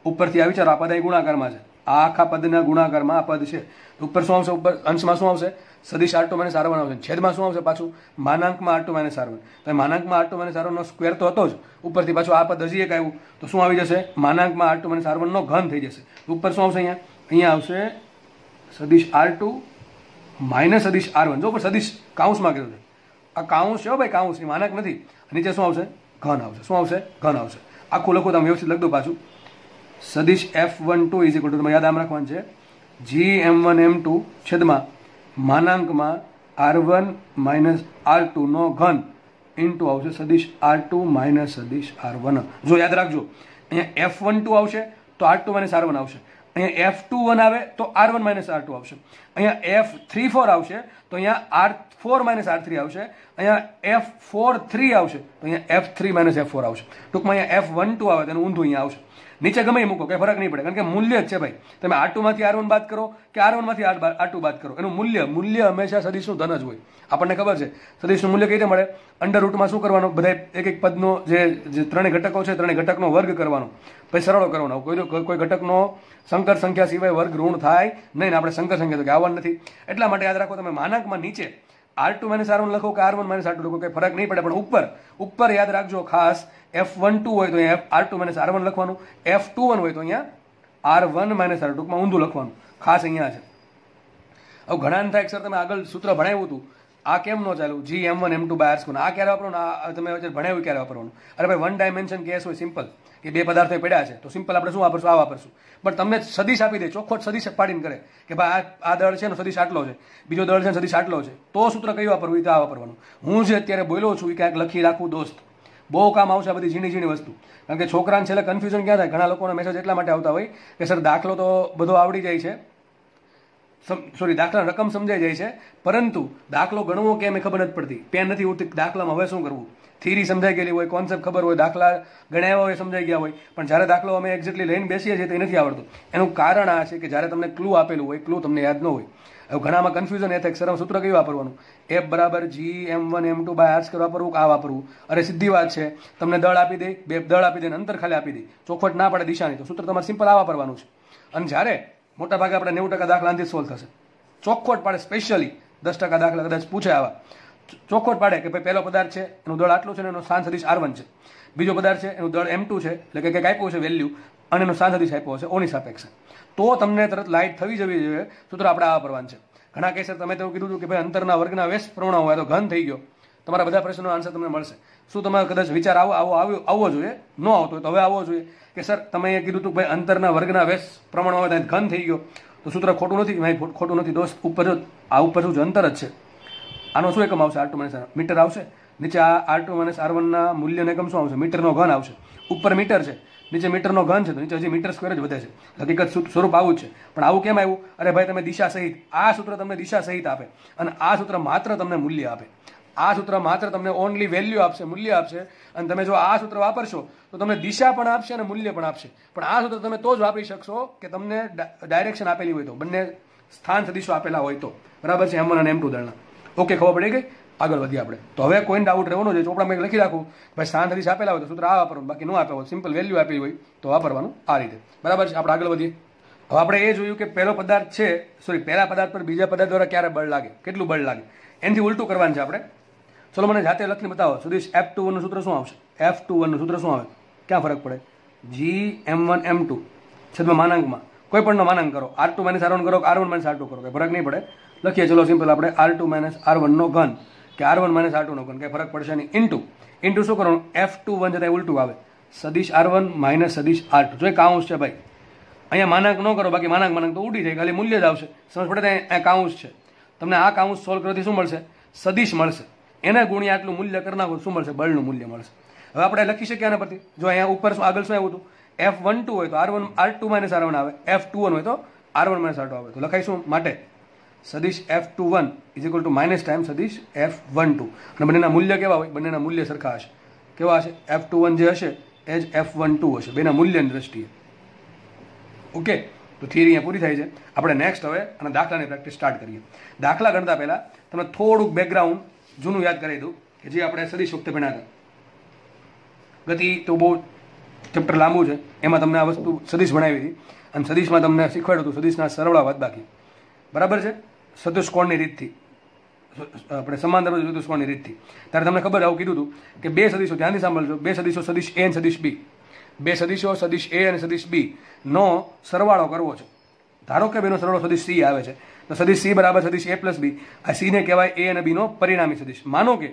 ઉપરથી આ વિચારો, આ પદ અહીં ગુણાકારમાં છે, આ આખા પદના ગુણાકારમાં આ પદ છે. ઉપર શું આવશે? ઉપર અંશમાં શું આવશે? સદિશ R2 માઇનસ R1 આવશે. છેદમાં શું આવશે? પાછું માનાંકમાં R2 માઇનસ R1. તો માનાંકમાં R2 માઇનસ R1 નો સ્ક્વેર તો હતો જ, ઉપરથી પાછું આ પદ હજી એક આવ્યું તો શું આવી જશે? માનાંકમાં R2 માઇનસ R1 નો ઘન થઈ જશે. ઉપર શું આવશે? અહીંયા આવશે સદિશ R2 માઇનસ સદિશ R1. જો પણ સદિશ કાઉન્સમાં કર્યું છે, આ કાઉન્સ છે ભાઈ, કાઉન્સ ની માનાંક નથી. નીચે શું આવશે? ઘન આવશે. શું આવશે? ઘન આવશે. આખું લખો, તમે વ્યવસ્થિત લખ દો પાછું. સદિશ F12 ઇઝ ઇક્વલ ટુ, તમે યાદ આમ રાખવાનું છે, Gm1 M2 છેદમાં માનાંકમાં R1 માઇનસ R2 નો ઘન ઇન્ટુ આવશે સદિશ R2 માઇનસ સદિશ R1. જો યાદ રાખજો, અહીંયા F12 આવશે તો R2 માઇનસ R1 આવશે. અહીંયા F21 આવે તો R1 માઇનસ R2 આવશે. અહીંયા F34 આવશે તો અહીંયા F4-R3 આવશે, અહીંયા F4-3 આવશે તો અહીંયા F3-F4 આવશે. ટૂંકમાં અહીંયા F12 આવે તેનું ઊંધું અહીંયા આવશે. નીચે ગમે એ મૂકો કંઈ ફરક નહીં પડે, કારણ કે મૂલ્ય જ છે ભાઈ. તમે R2 માંથી R1 બાદ કરો કે R1 માંથી R2 બાદ કરો, એનું મૂલ્ય હંમેશા સદિશનું ધન જ હોય. આપણને ખબર છે સદિશનું મૂલ્ય કઈ રીતે મળે. અંડર રૂટમાં શું કરવાનું, બધા એક એક પદનો જે ત્રણેય ઘટકો છે ત્રણેય ઘટકનો વર્ગ કરવાનો, પછી સરળો કરવાનો. કોઈ ઘટકનો સંકર સંખ્યા સિવાય વર્ગ ઋણ થાય નહીં ને આપણે સંકર સંખ્યા તો કે આવવાનું નથી. એટલા માટે યાદ રાખો, તમે માનાંકમાં નીચે R2-R1 લખો કે R1-R2 લખો કંઈ ફરક નહીં પડે, પણ ઉપર યાદ રાખજો ખાસ F12 હોય તો અહીંયા R2-R1 લખવાનું, F21 હોય તો અહીંયા R1-R2 ટૂંકમાં ઊંધું લખવાનું ખાસ અહીંયા છે. હવે ઘણા થાય સર તમે આગળ સૂત્ર ભણાવ્યું હતું આ કેમ ન ચાલ્યું, G(m1m2/r²) આ ક્યારે વાપરવાનું, તમે ભણાવ્યું ક્યારે વાપરવાનું. અરે ભાઈ વન ડાયમેન્શન કેસ હોય સિમ્પલ, કે બે પદાર્થો પડ્યા છે તો સિમ્પલ આપણે શું વાપરશું, આ વાપરશું. પણ તમને સદિશ આપી દે, ચોખ્ખો સદિશ પાડીને કરે કે ભાઈ આ દળ છે ને સદિશ આટલો છે, બીજો દળ છે ને સદિશ આટલો છે, તો સૂત્ર કયું વાપરવું, એ તો આ વાપરવાનું. હું જે અત્યારે બોલ્યો છું એ ક્યાંક લખી રાખું દોસ્ત, બહુ કામ આવશે આ બધી ઝીણી વસ્તુ. કારણ કે છોકરાને છેલ્લે કન્ફ્યુઝન ક્યાં થાય, ઘણા લોકોના મેસેજ એટલા માટે આવતા હોય કે સર દાખલો તો બધો આવડી જાય છે, દાખલા રકમ સમજાઈ જાય છે, પરંતુ દાખલો ગણવો કેમ એ ખબર નથી પડતી, પેન નથી ઉડતી દાખલામાં હવે શું કરવું. થિયરી સમજાઈ ગયેલી હોય, કોન્સેપ્ટ ખબર હોય, દાખલા ગણ્યા હોય સમજાઈ ગયા હોય, પણ જ્યારે દાખલો અમે એક્ઝેક્ટલી લઈને બેસીએ છીએ તો એ નથી આવડતું. એનું કારણ આ છે કે જ્યારે તમને ક્લુ આપેલું હોય, ક્લુ તમને યાદ ન હોય. હવે ઘણામાં કન્ફ્યુઝન એ થાય સર સૂત્ર કયું વાપરવાનું, F=G(m1m2/r² વાપરવું કે આ વાપરવું. અરે સીધી વાત છે, તમને દળ આપી દે, બે દળ આપી દે, અંતર ખાલી આપી દે, ચોખવટ ના પડે દિશાની, તો સૂત્ર તમારે સિમ્પલ આ વાપરવાનું છે. અને જ્યારે મોટા ભાગે આપણે 90% દાખલા આનાથી સોલ્વ થશે. ચોખવટ પાડે, સ્પેશિયલી 10% દાખલા કદાચ પૂછે આવા, ચોખવટ પાડે કે ભાઈ પહેલો પદાર્થ છે એનું દળ આટલું છે ને એનો સ્થાન સદિશ R1 છે, બીજો પદાર્થ છે એનું દળ M2 છે, એટલે કે કંઈક આપ્યું છે વેલ્યુ અને એનો સ્થાન સદિશ આપ્યો હશે ઓની સાપેક્ષે, તો તમને તરત લાઇટ થવી જવી જોઈએ સૂત્ર આપણે આ વાપરવાનું છે. ઘણા કેસ તમે તો કીધું હતું કે ભાઈ અંતરના વર્ગના વ્યસ્ત પ્રમાણ હોય તો ઘન થઈ ગયો, તમારા બધા પ્રશ્નનો આન્સર તમને મળશે. શું તમારે કદાચ વિચાર આવવો જોઈએ, ન આવતો હોય તો હવે આવવો જોઈએ કે સર તમે એ કીધું હતું ભાઈ અંતરના વર્ગના વ્યસ્ત પ્રમાણ હોય તો ઘન થઈ ગયો, તો સૂત્ર ખોટું નથી ભાઈ, ખોટું નથી દોસ્ત. ઉપર શું છે, અંતર જ છે. આનો શું એકમ આવશે, R2-R1 મીટર આવશે. નીચે આ R2-R1 ના મૂલ્યનો એકમ શું આવશે, મીટરનો ઘન આવશે. ઉપર મીટર છે, નીચે મીટરનો ઘન છે, તો નીચે હજી મીટર સ્ક્વેર જ વધે છે. હકીકત સ્વરૂપ આવું જ છે. પણ આવું કેમ આવ્યું, અરે ભાઈ તમે દિશા સહિત, આ સૂત્ર તમને દિશા સહિત આપે અને આ સૂત્ર માત્ર તમને મૂલ્ય આપે. આ સૂત્ર માત્ર તમને ઓનલી વેલ્યુ આપશે, મૂલ્ય આપશે. અને તમે જો આ સૂત્ર વાપરશો તો તમને દિશા પણ આપશે અને મૂલ્ય પણ આપશે. પણ આ સૂત્ર તમે તો જ વાપરી શકશો કે તમને ડાયરેક્શન આપેલી હોય તો, બંને સ્થાન સદિશો આપેલા હોય તો. બરાબર છે, M1 અને M2 દળના. ઓકે, ખબર પડી ગઈ. આગળ વધીએ આપણે. તો હવે કોઈને ડાઉટ રહેવાનો છે, ચોપડામાં લખી રાખું ભાઈ સ્થાન સદિશ આપેલા હોય તો સૂત્ર આ વાપરવાનું, બાકી ન આપ્યા હોય સિમ્પલ વેલ્યુ આપેલી હોય તો વાપરવાનું આ રીતે. બરાબર છે, આપણે આગળ વધીએ. હવે આપણે એ જોયું કે પહેલો પદાર્થ છે, પહેલા પદાર્થ પર બીજા પદાર્થ દ્વારા ક્યારે બળ લાગે, કેટલું બળ લાગે, એનાથી ઉલટું કરવાનું છે આપણે. ચલો મને જાતે લખીને બતાવો. સદિશ F21 નું સૂત્ર શું આવશે, F21 નું સૂત્ર શું આવે, ક્યાં ફરક પડે, G(m1m2) છેદમાં માનાંકમાં કોઈ પણનો માનાંક કરો, R2-R1 કરો કે R1-R2 કરો, કઈ ફરક નહીં પડે. લખીએ ચલો સિમ્પલ આપણે R2-R1 નો ઘન કે R1-R2 નો ઘન, કઈ ફરક પડશે નહીં. ઇન્ટુ શું કરવાનું, F21 જતા ઉલટું આવે, સદિશ R1 માઇનસ સદિશ R2. જો કાઉન્સ છે ભાઈ, અહીંયા માનાંક ન કરો, બાકી માનાંક તો ઉડી જાય, ખાલી મૂલ્ય જ આવશે. સમજ પડે, અહીંયા કાઉન્સ છે. તમને આ કાઉન્સ સોલ્વ કરવાથી શું મળશે, સદિશ મળશે. એને ગુણ્યા આટલું મૂલ્ય કરી નાખો, શું મળશે, બળનું મૂલ્ય મળશે. હવે આપણે લખી શકીએ આના પરથી. જો અહીંયા ઉપર આગળ શું આવ્યું હતું, F12 હોય તો R2-R1 આવે, F21 હોય તો R1-R2 આવે. તો લખાઈશું માટે સદિશ F21 = ટાઈમ સદિશ F12. અને બંનેના મૂલ્ય કેવા હોય, બંનેના મૂલ્ય સરખા હશે. કેવા હશે, F21 જે હશે એ જ F12 હશે, બેના મૂલ્યની દ્રષ્ટિએ. ઓકે, તો થિયરી અહીંયા પૂરી થાય છે. આપણે નેક્સ્ટ હવે અને દાખલાની પ્રેક્ટિસ સ્ટાર્ટ કરીએ. દાખલા ગણતા પહેલા તમને થોડુંક બેકગ્રાઉન્ડ જૂનું યાદ કરી દઉં કે જે આપણે સદિશ વખતે ભણ્યા હતા. ગતિ તો બહુ ચેપ્ટર લાંબુ છે, એમાં તમને આ વસ્તુ સદિશ ભણાવી હતી અને સદિશમાં તમને શીખવાડ્યું હતું સદિશના સરવાળા બાદબાકી. બરાબર છે, ચતુષ્કોણની રીતથી, આપણે સમાંતર ચતુષ્કોણની રીતથી. ત્યારે તમને ખબર આવું કીધું હતું કે બે સદિશો, ધ્યાનથી સાંભળજો, બે સદિશો સદિશ A અને સદિશ B, બે સદિશો સદિશ A અને સદિશ B નો સરવાળો કરવો છે. ધારો કે બેનો સરવાળો સદિશ C આવે છે, તો સદિશ C બરાબર સદિશ A+B. આ C ને કહેવાય A અને B નો પરિણામી સદિશ. માનો કે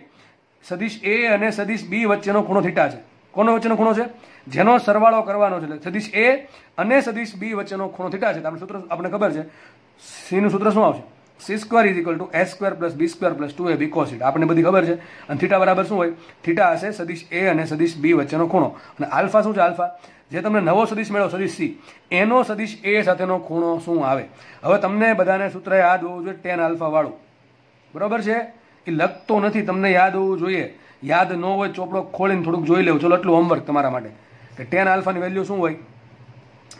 સદિશ A અને સદિશ B વચ્ચેનો ખૂણો થીટા છે. કોનો વચ્ચેનો ખૂણો છે, જેનો સરવાળો કરવાનો છે. સદિશ A અને સદિશ B વચ્ચેનો ખૂણો થીટા છે. સૂત્ર આપણે ખબર છે, C નું સૂત્ર શું આવશે, C² = S² + B² + 2AB cos θ. આપણે બધી ખબર છે. અને થીટા બરાબર શું હોય, થીટા હશે સદિશ A અને સદિશ B વચ્ચેનો ખૂણો. અને આલ્ફા શું છે, આલ્ફા જે તમને નવો સદિશ મેળવો સદિશ C, એનો સદિશ A સાથેનો ખૂણો શું આવે. હવે તમને બધાને સૂત્ર યાદ હોવું જોઈએ tan α વાળું. બરોબર છે, એ લખતો નથી, તમને યાદ હોવું જોઈએ. યાદ ન હોય ચોપડો ખોલીને થોડુંક જોઈ લેવું. ચલો એટલું હોમવર્ક તમારા માટે કે ટેન આલ્ફાની વેલ્યુ શું હોય,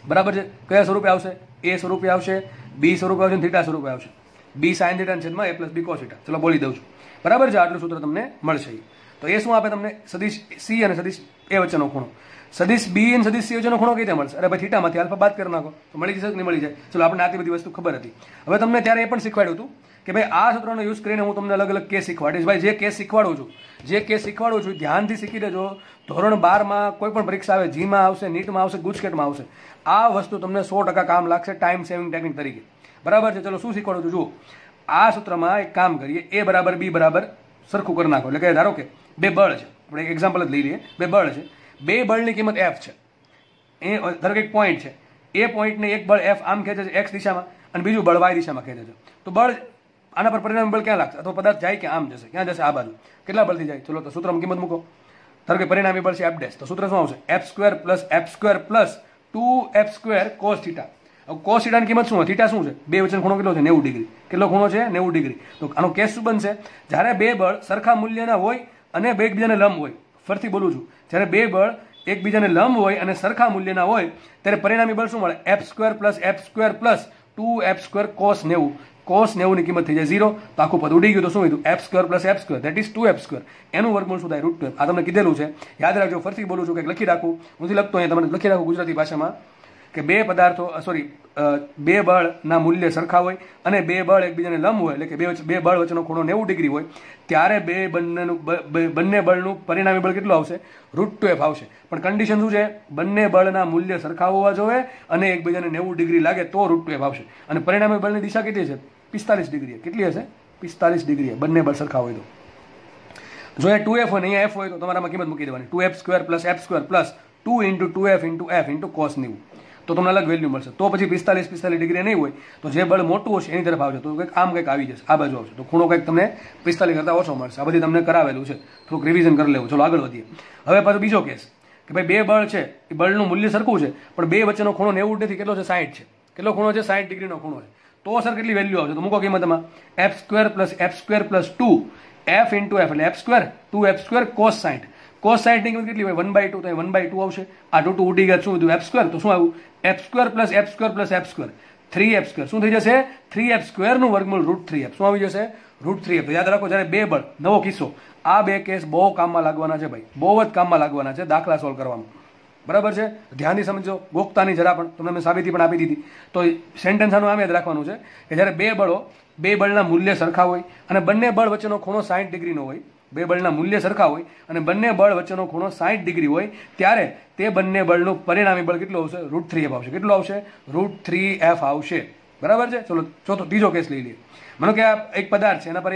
બરાબર છે. કયા સ્વરૂપે આવશે? એ સ્વરૂપે આવશે, બી સ્વરૂપે આવશે, થીટા સ્વરૂપે આવશે. બી સાઇન થીટા છેદમાં એ પ્લસ બી કોસ થીટા. ચલો બોલી દઉં છું, બરાબર છે. આટલું સૂત્ર તમને મળશે. તો એ શું આપે તમને? સદિશ સી અને સદિશ એ વચ્ચેનો ખૂણો. સદિશ બી અને સદિશ સી વચ્ચેનો ખૂણો કઈ રીતે મળશે? અરે ભાઈ થીટામાંથી આલ્ફા બાદ કરી નાખો તો મળી જશે કે નહીં મળી જાય? ચલો આપણે આટલી બધી વસ્તુ ખબર હતી. હવે તમને ત્યારે એ પણ શીખવાડ્યું હતું કે ભાઈ આ સૂત્રનો યુઝ કરીને હું તમને અલગ અલગ કેસ શીખવાડીશ. ભાઈ જે કેસ શીખવાડું છું ધ્યાનથી શીખી લેજો. ધોરણ 12માં કોઈ પણ પરીક્ષા આવે, જીમાં આવશે, નીટમાં આવશે, ગુજકેટમાં આવશે, આ વસ્તુ તમને 100% કામ લાગશે ટાઈમ સેવિંગ ટેકનિક તરીકે, બરાબર છે. ચલો શું શીખવાડું છું? જુઓ, આ સૂત્રમાં એક કામ કરીએ, એ બરાબર બી બરાબર સરખું કરી નાખો. એટલે કે ધારો કે બે બળ છે, આપણે એક એક્ઝામ્પલ જ લઈ લઈએ. બે બળ છે, બે બળની કિંમત એફ છે. એ ધારો કે એક પોઈન્ટ છે, એ પોઈન્ટને એક બળ એફ આમ ખેંચે છે એક્સ દિશામાં અને બીજું બળ વાય દિશામાં ખેંચે છે. તો બળ આના પર પરિણામી બળ ક્યાં લાગશે? અથવા પદાર્થ જાય કે આમ જશે? ક્યાં જશે? આ બાજુ. કેટલા બળથી જાય? ચલો તો સૂત્રમાં કિંમત મૂકો. ધારો કે પરિણામી બળ છે એફ ડેશ, તો સૂત્ર શું આવશે? F square plus 2f² cos theta. હવે કોસ થીટાની કિંમત શું હોય? થીટા શું છે? બે વચ્ચેનો ખૂણો કેટલો છે? 90 ડિગ્રી. કેટલો ખૂણો છે? 90 ડિગ્રી. તો આનો કેસ શું બનશે? જ્યારે બે બળ સરખા મૂલ્યના હોય અને બે એકબીજાને લંબ હોય. ફરીથી બોલું છું, જ્યારે બે બળ એકબીજાને લંબ હોય અને સરખા મૂલ્યના હોય ત્યારે પરિણામી બળ શું મળે? f² plus 2f² cos 90. Cos 90 ની કિંમત થઈ જાય 0. તો આખું પદ ઉડી ગયું. તો શું કીધું? f² plus f², that is 2f². એનું વર્ગમૂળ શું થાય? √2f. આ તમને કીધેલું છે, યાદ રાખજો. ફરીથી બોલું છું, કંઈક લખી રાખું. હું લખતો અહીંયા તમને લખી રાખું ગુજરાતી ભાષામાં કે બે પદાર્થો બે બળના મૂલ્ય સરખા હોય અને બે બળ એકબીજાને લંબ હોય, એટલે કે બે બળ વચ્ચેનો ખૂણો 90 ડિગ્રી હોય, ત્યારે બંને બળનું પરિણામી બળ કેટલું આવશે? √2f આવશે. પણ કન્ડિશન શું છે? બંને બળના મૂલ્ય સરખા હોવા જોઈએ અને એકબીજાને 90 ડિગ્રી લાગે તો √2f આવશે. અને પરિણામી બળની દિશા કેટલી છે? 45 ડિગ્રી. કેટલી હશે? 45 ડિગ્રી. બંને બળ સરખા હોય તો જો એ 2f હોય ને અહીંયા f હોય તો તમારામાં કિંમત મૂકી દેવાની. 2f² plus f² plus 2 × 2f × f × cos 90. તો તમને અલગ વેલ્યુ મળશે. તો પછી 45 ડિગ્રી નહીં હોય તો જે બળ મોટું હશે એની તરફ આવશે, તો કંઈક આમ કંઈક આવી જશે, આ બાજુ આવશે, તો ખૂણો કંઈક તમને 45 કરતાં ઓછો મળશે. આ બધી તમને કરાવેલું છે, થોડુંક રિવિઝન કરી લેવું. ચલો આગળ વધીએ. હવે પાછો બીજો કેસ કે ભાઈ બે બળ છે, એ બળનું મૂલ્ય સરખું છે પણ બે વચ્ચેનો ખૂણો 90 નથી. કેટલો છે? 60 છે. કેટલો ખૂણો છે? 60 ડિગ્રીનો ખૂણો છે. તો સર કેટલી વેલ્યુ આવશે? તો મૂકો કિંમતમાં f² પ્લસ 2 f × f એટલે f², 2f² cos 60. cos 60 ની કિંમત કેટલી હોય? 1/2. તો 1/2 આવશે. આ 2 ઉડી ગયા. શું કીધું? f². તો શું આવ્યું? f² plus f², 3f². શું થઈ જશે? 3f² નું વર્ગમૂળ √3f. શું આવી જશે? √3f. તો યાદ રાખો, જ્યારે બે બળ, નવો કિસ્સો, આ બે કેસ બહુ કામમાં લાગવાના છે ભાઈ, બહુ જ કામમાં લાગવાના છે દાખલા સોલ્વ કરવામાં, બરાબર છે. ધ્યાનથી સમજો, ગોખતાની જરા પણ તમને મેં સાબિતી પણ આપી દીધી. તો સેન્ટેન્સ આનું આમ યાદ રાખવાનું છે કે જ્યારે બે બળના મૂલ્ય સરખા હોય અને બંને બળ વચ્ચેનો ખૂણો 60 ડિગ્રીનો હોય, બે બળના મૂલ્ય સરખા હોય અને બંને બળ વચ્ચેનો ખૂણો 60 ડિગ્રી હોય, ત્યારે તે બંને બળનું પરિણામી બળ કેટલું આવશે? √3f આવશે. કેટલું આવશે? √3f આવશે, બરાબર છે. ચલો ત્રીજો કેસ લઈ લઈએ. માનો કે આ એક પદાર્થ છે, એના પર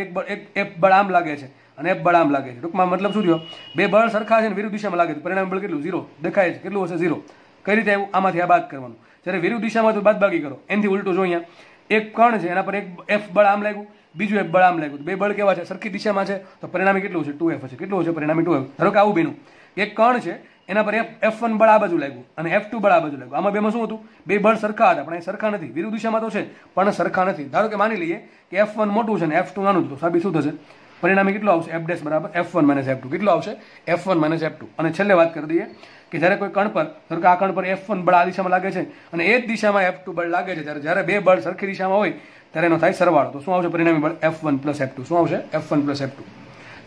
એક બળ આમ લાગે છે અને એક બળ આમ લાગે છે. ટૂંકમાં મતલબ શું થયો? બે બળ સરખા છે અને વિરુદ્ધ દિશામાં લાગે છે. પરિણામી બળ કેટલું? 0 દેખાય છે. કેટલું હશે? 0. કઈ રીતે આવ્યું? આમાંથી આ બાદ કરવાનું. જ્યારે વિરુદ્ધ દિશામાં તો બાદબાકી કરો. એનાથી ઉલટું જો અહીંયા એક કણ છે, એના પર એક f બળ આમ લાગ્યું, બીજું એક બળ આમ લાગ્યું. બે બળ કેવા છે? સરખી દિશામાં છે, તો પરિણામી કેટલું છે? 2f છે. કેટલું છે પરિણામી? 2f. ધારો કે આવું બેનું એક કણ છે, એના પર f1 બળ આ બાજુ લાગ્યું અને f2 બળ આ બાજુ લાગ્યું. આમાં બેમાં શું હતું? બે બળ સરખા હતા પણ એ સરખા નથી. વિરુદ્ધ દિશામાં તો છે પણ સરખા નથી. ધારો કે માની લઈએ કે f1 મોટું છે ને f2 નાનું, તો સાબિત શું થશે? પરિણામી કેટલું આવશે? f' બરાબર f1 - f2. કેટલું આવશે? f1 - f2. અને છેલ્લે વાત કરી દઈએ કે જ્યારે કોઈ કણ પર, ધારો કે આ કણ પર f1 બળ આ દિશામાં લાગે છે અને એ જ દિશામાં f2 બળ લાગે છે, જ્યારે બે બળ સરખી દિશામાં હોય ત્યારે એનો થાય સરવાળો. તો શું આવશે પરિણામી બળ? f1 + f2. શું આવશે? f1 + f2.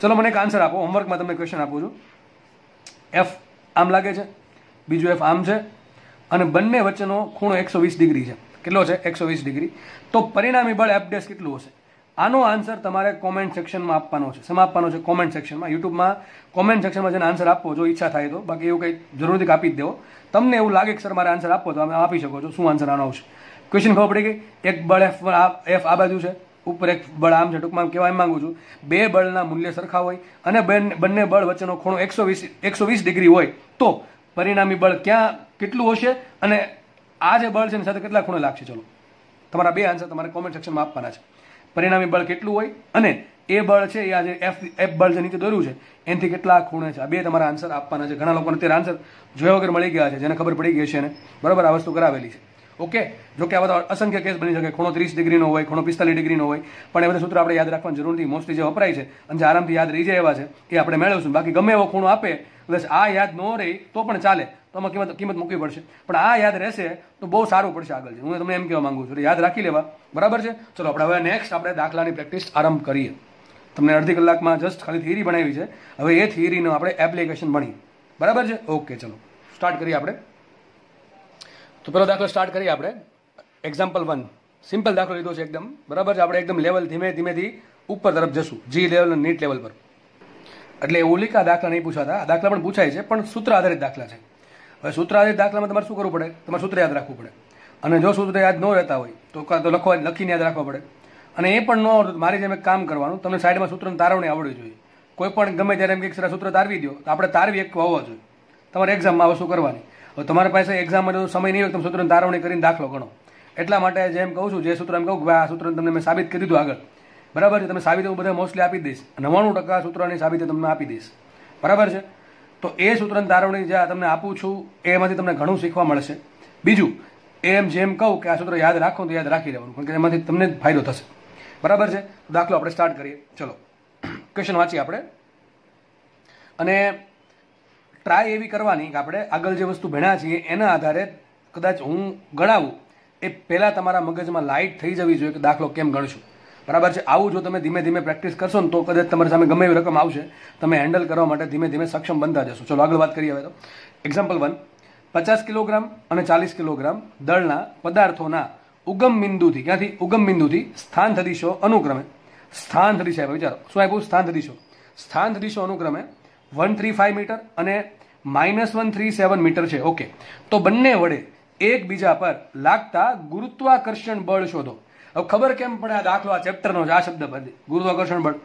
ચલો મને એક આન્સર આપો. હોમવર્કમાં તમને ક્વેશ્ચન આપું છું. f આમ લાગે છે, બીજું f આમ છે અને બંને વચ્ચેનો ખૂણો 120 ડિગ્રી છે. કેટલો છે? 120 ડિગ્રી. તો પરિણામી બળ f' કેટલું હશે? આનો આન્સર તમારે કોમેન્ટ સેક્શનમાં આપવાનો છે. શેમાં આપવાનો છે? કોમેન્ટ સેક્શનમાં. યુટ્યુબમાં કોમેન્ટ સેક્શનમાં જેને આન્સર આપવો, જો ઈચ્છા થાય તો. બાકી એવું કંઈ જરૂર નથી, આપી જ દેવો. તમને એવું લાગે કે સર મારે આન્સર આપવો તો તમે આપી શકો છો. શું આન્સર આનો આવશે? ક્વેશ્ચન ખબર પડી ગઈ? એક બળ f આ બાજુ છે, ઉપર એક બળ આમ છે. ટૂંકમાં કહેવા એમ માંગુ છું, બે બળના મૂલ્ય સરખા હોય અને બંને બળ વચ્ચેનો ખૂણો 120 ડિગ્રી હોય તો પરિણામી બળ કેટલું હશે અને આ જે બળ છે એની સાથે કેટલા ખૂણે લાગશે? ચલો તમારા બે આન્સર તમારે કોમેન્ટ સેક્શનમાં આપવાના છે. પરિણામી બળ કેટલું હોય અને એ બળ છે એ આ જે f બળ જે નીચે દોર્યું છે એનાથી કેટલા ખૂણે છે, આ બે તમારા આન્સર આપવાના છે. ઘણા લોકોને અત્યારે આન્સર જોયા વગર મળી ગયા છે, જેને ખબર પડી ગઈ છે ને, બરાબર આ વસ્તુ કરાવેલી છે. ઓકે, જો કે આ બધા અસંખ્ય કેસ બની શકે, ખૂણો 30 ડિગ્રીનો હોય, ખૂણો 45 ડિગ્રીનો હોય, પણ એ બધા સૂત્ર આપણે યાદ રાખવાની જરૂર નથી. મોસ્ટલી જે વપરાય છે અને જે આરામથી યાદ રહી જાય એવા છે એ આપણે મેળવશું. બાકી ગમે એવો ખૂણો આપે પ્લસ આ યાદ ન રહે તો પણ ચાલે, તો આમાં કિંમત મૂકવી પડશે, પણ આ યાદ રહેશે તો બહુ સારું પડશે આગળ. હું તમને એમ કહેવા માંગુ છું, યાદ રાખી લેવા, બરાબર છે. ચલો આપણે હવે નેક્સ્ટ આપણે દાખલાની પ્રેક્ટિસ આરંભ કરીએ. તમને અડધી કલાકમાં જસ્ટ ખાલી થિયરી બનાવી છે, હવે એ થિયરીનું આપણે એપ્લિકેશન ભણીએ, બરાબર છે. ઓકે, ચલો સ્ટાર્ટ કરીએ આપણે. તો પેલો દાખલો સ્ટાર્ટ કરીએ આપણે. એક્ઝામ્પલ 1, સિમ્પલ દાખલો લીધો છે એકદમ, બરાબર છે. આપણે એકદમ લેવલ ધીમેથી ઉપર તરફ જશું, જી લેવલ અને નીટ લેવલ પર. એટલે ઓલિકા દાખલા નહીં પૂછાતા, દાખલા પણ પૂછાય છે પણ સૂત્ર આધારિત દાખલા છે. હવે સૂત્ર આધારિત દાખલામાં તમારે શું કરવું પડે? તમારે સૂત્ર યાદ રાખવું પડે, અને જો સૂત્ર યાદ ન રહેતા હોય તો લખીને યાદ રાખવા પડે. અને એ પણ ન આવડતું મારી જેમ એક કામ કરવાનું, તમને સાઈડમાં સૂત્રની તારવણી આવડવી જોઈએ. કોઈ પણ ગમે ત્યારે એમ કે સૂત્ર તારવી દો, તો આપણે તારવી એક હોવા જોઈએ. તમારે એક્ઝામમાં વસ્તુ કરવાની. હવે તમારી પાસે એક્ઝામમાં જો સમય નહીં હોય તમે સૂત્રની તારવણી કરીને દાખલો ગણો. એટલા માટે જેમ કહું છું, જે સૂત્ર એમ કહું કે આ સૂત્ર તમને મેં સાબિત કરી દીધું આગળ, બરાબર છે. તમે સાબિત હું બધા મોસ્ટલી આપી દઈશ, 99% સૂત્રની સાબિત તમને આપી દઈશ, બરાબર છે. તો એ સૂત્રની તારવણી જે તમને આપું છું એમાંથી તમને ઘણું શીખવા મળશે. બીજું એમ જેમ કહું કે આ સૂત્ર યાદ રાખો તો યાદ રાખી લેવાનું, કારણ કે એમાંથી તમને જ ફાયદો થશે, બરાબર છે. દાખલો આપણે સ્ટાર્ટ કરીએ. ચલો ક્વેશ્ચન વાંચીએ આપણે, અને ટ્રાય એવી કરવાની કે આપણે આગળ જે વસ્તુ ભણ્યા છીએ એના આધારે કદાચ હું ગણાવું એ પહેલાં તમારા મગજમાં લાઇટ થઈ જવી જોઈએ કે દાખલો કેમ ગણશું, બરાબર છે. આવું જો તમે ધીમે ધીમે પ્રેક્ટિસ કરશો ને તો કદાચ તમારી સામે ગમે એવી રકમ આવશે, તમે હેન્ડલ કરવા માટે ધીમે સક્ષમ બનતા જશો. ચલો આગળ વાત કરીએ હવે. તો એક્ઝામ્પલ 1, 50 કિલોગ્રામ અને 40 કિલોગ્રામ દળના પદાર્થોના ઉગમ બિંદુથી, ક્યાંથી? ઉગમ બિંદુથી સ્થાન સદિશો અનુક્રમે, સ્થાન સદિશ આપ્યા, વિચારો શું આપ્યું? સ્થાન સદિશો અનુક્રમે 135 મીટર અને -137 મીટર છે. ઓકે, તો બંને વડે એકબીજા પર લાગતા ગુરુત્વાકર્ષણ બળ શોધો. હવે ખબર કેમ પડે આ દાખલો આ ચેપ્ટરનો છે, આ શબ્દ બધી ગુરુત્વાકર્ષણ બળ,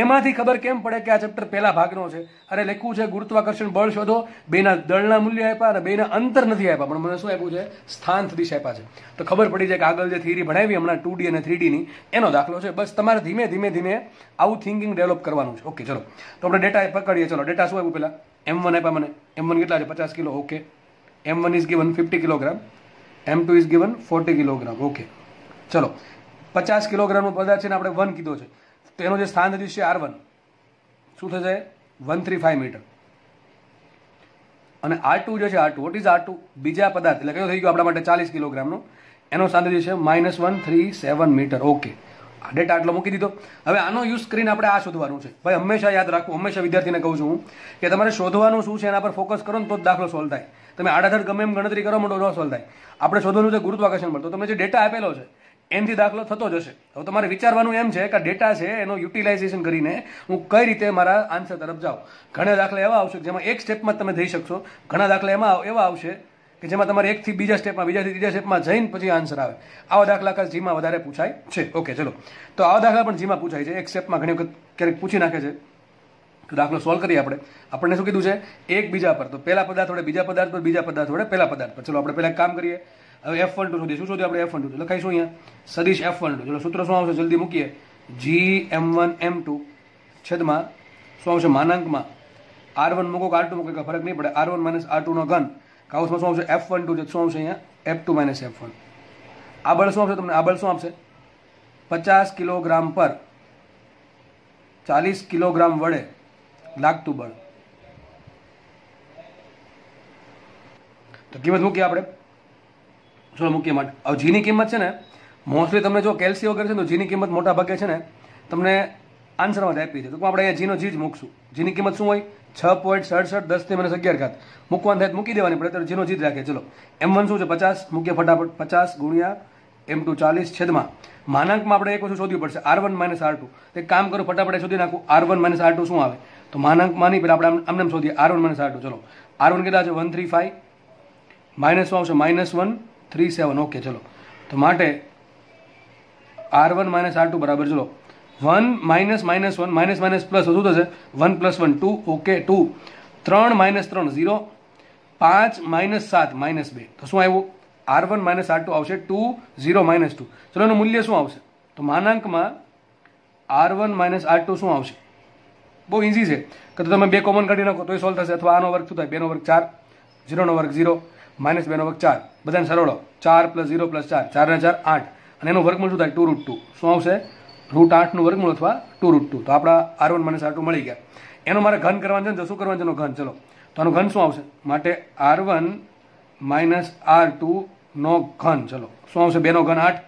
એમાંથી ખબર કેમ પડે કે આ ચેપ્ટર પહેલા ભાગનો છે? અરે લખ્યું છે ગુરુત્વાકર્ષણ બળ શોધો, બેના દળના મૂલ્ય આપ્યા અને બેના અંતર નથી આપ્યા, પણ મને શું આપ્યું છે? સ્થાન સદિશ આપ્યા છે. તો ખબર પડી જાય કે આગળ જે થિયરી ભણાવી હમણાં 2D અને 3D ની એનો દાખલો છે. બસ તમારે ધીમે આવું થિંકિંગ ડેવલપ કરવાનું છે. ઓકે, ચલો તો આપણે ડેટા પકડીએ. ચલો ડેટા શું આપ્યું પહેલા? M1 આપ્યા મને. M1 કેટલા છે? 50 kilo. Okay, M1 is given 50 kilogram, M2 is given 40 kilogram. Okay, ચલો 50 કિલોગ્રામનો પદાર્થ છે ને આપણે 1 કીધો છે, તો એનો જે સ્થાન સદિશ છે R1 શું થશે? 135 મીટર. અને R2 જે છે, R2 વોટ ઇઝ R2? બીજા પદાર્થ, એટલે કયો થઈ ગયો આપણા માટે 40 કિલોગ્રામનો, એનો સ્થાન સદિશ છે -137 મીટર. ઓકે, આ ડેટા આટલો મૂકી દીધો. હવે આનો યુઝ કરીને આપણે આ શોધવાનું છે. ભાઈ હંમેશા યાદ રાખવું, હંમેશા વિદ્યાર્થીને કહું છું હું કે તમારે શોધવાનું શું છે એના પર ફોકસ કરો ને તો જ દાખલો સોલ્વ થાય. તમે આડાધડ ગમે એમ ગણતરી કરો મોટો ન સોલ્વ થાય. આપણે શોધવાનું છે ગુરુત્વાકર્ષણ બળ, તો તમને જે ડેટા આપેલો છે એનાથી દાખલો થતો જશે. હવે તમારે વિચારવાનું એમ છે કે ડેટા છે એનો યુટિલાઇઝેશન કરીને હું કઈ રીતે મારા આન્સર તરફ જાઉં. ઘણા દાખલા એવા આવશે જેમાં એક સ્ટેપમાં તમે જઈ શકશો, ઘણા દાખલા એવા આવશે કે જેમાં તમારે એકથી બીજા સ્ટેપમાં, બીજાથી ત્રીજા સ્ટેપમાં જઈને પછી આન્સર આવે. આવા દાખલા ખાસ જીમાં વધારે પૂછાય છે. ઓકે, ચલો તો આવા દાખલા પણ જીમાં પૂછાય છે, એક સ્ટેપમાં ઘણી વખત ક્યારેક પૂછી નાખે છે. તો દાખલો સોલ્વ કરીએ આપણે. આપણને શું કીધું છે? એક બીજા પર, તો પહેલા પદાર્થ વડે બીજા પદાર્થ પર, બીજા પદાર્થ વડે પહેલા પદાર્થ પર. ચલો આપણે પહેલા કામ કરીએ. હવે F12 શોધીએ. શું શોધ્યું આપણે? F12 લખાઈશું અહીંયા સદિશ F12. ચલો સૂત્ર શું આવશે? જલ્દી મૂકીએ. GM1 M2 છેદમાં શું આવશે? માનાંકમાં R1 મૂકો કે R2 મૂકો કે ફરક નહીં પડે, R1 - R2 નો ઘન, કાઉસમાં શું આવશે? F12 શું આવશે અહીંયા? F2 - F1. આ બળ શું આવશે તમને? આ બળ શું આપશે? 50 કિલોગ્રામ પર 40 કિલોગ્રામ વડે લાગતું બળ. તો કિંમત મૂકીએ આપણે. ચલો મૂકીએ માટે. હવે જીની કિંમત છે ને મોસ્ટલી તમને જો કેલ્સી વગર છે ને તો જીની કિંમત મોટા ભાગે છે ને તમને આન્સરમાં જ આપી છે. તો આપણે અહીંયા જીનો જી જ મૂકશું. જીની કિંમત શું હોય? 6.67 10 - 11 મૂકવાનું થાય મૂકી દેવાની પડે, તો જીનો જી જ રાખીએ. ચલો M1 શું છે? 50 મૂકીએ ફટાફટ. 50 ગુણ્યા M2 40 છેદમાં માનાંકમાં આપણે એક વસ્તુ શોધવી પડશે, R1 - R2. એક કામ કરું ફટાફટ શોધી નાખું. R1 - R2 શું આવે? તો માનાંકમાં નહીં, પેલા આપણે આમને શોધીએ R1 - R2. ચલો R1 કેટલા છે? 135 માઇનસ શું આવશે? -137. ઓકે, ચલો તો માટે R1 - R2 બરાબર, ચલો 1 - -1 માઇનસ પ્લસ શું થશે? 1 + 1 2. ઓકે 2, 3 - 3 0, 5 - 7 -2. તો શું આવ્યું? R1 - R2 આવશે 2 0 -2. ચલો એનું મૂલ્ય શું આવશે? તો માનાંકમાં R1 - R2 શું આવશે? બહુ ઇઝી છે કે તમે બે કોમન કાઢી નાખો તોય સોલ્વ થશે, અથવા આનો વર્ગ શું થાય? 2 નો વર્ગ 4, 0 નો વર્ગ 0, માઇનસ 2 નો વર્ગ 4, બધાને સરળો 4 + 0 + 4, 4 ને 4 8, અને એનું વર્ગમૂળ શું થાય? 2√2. શું આવશે? √8 નું વર્ગમૂળ અથવા 2√2. તો આપણા r1 - r2 મળી ગયા. એનો મારે ઘન કરવાનું છે ને, તો શું કરવાનું છે? એનો ઘન. ચલો, તો આનો ઘન શું આવશે? માટે r1 - r2 નો ઘન. ચલો, શું આવશે? 2 નો ઘન 8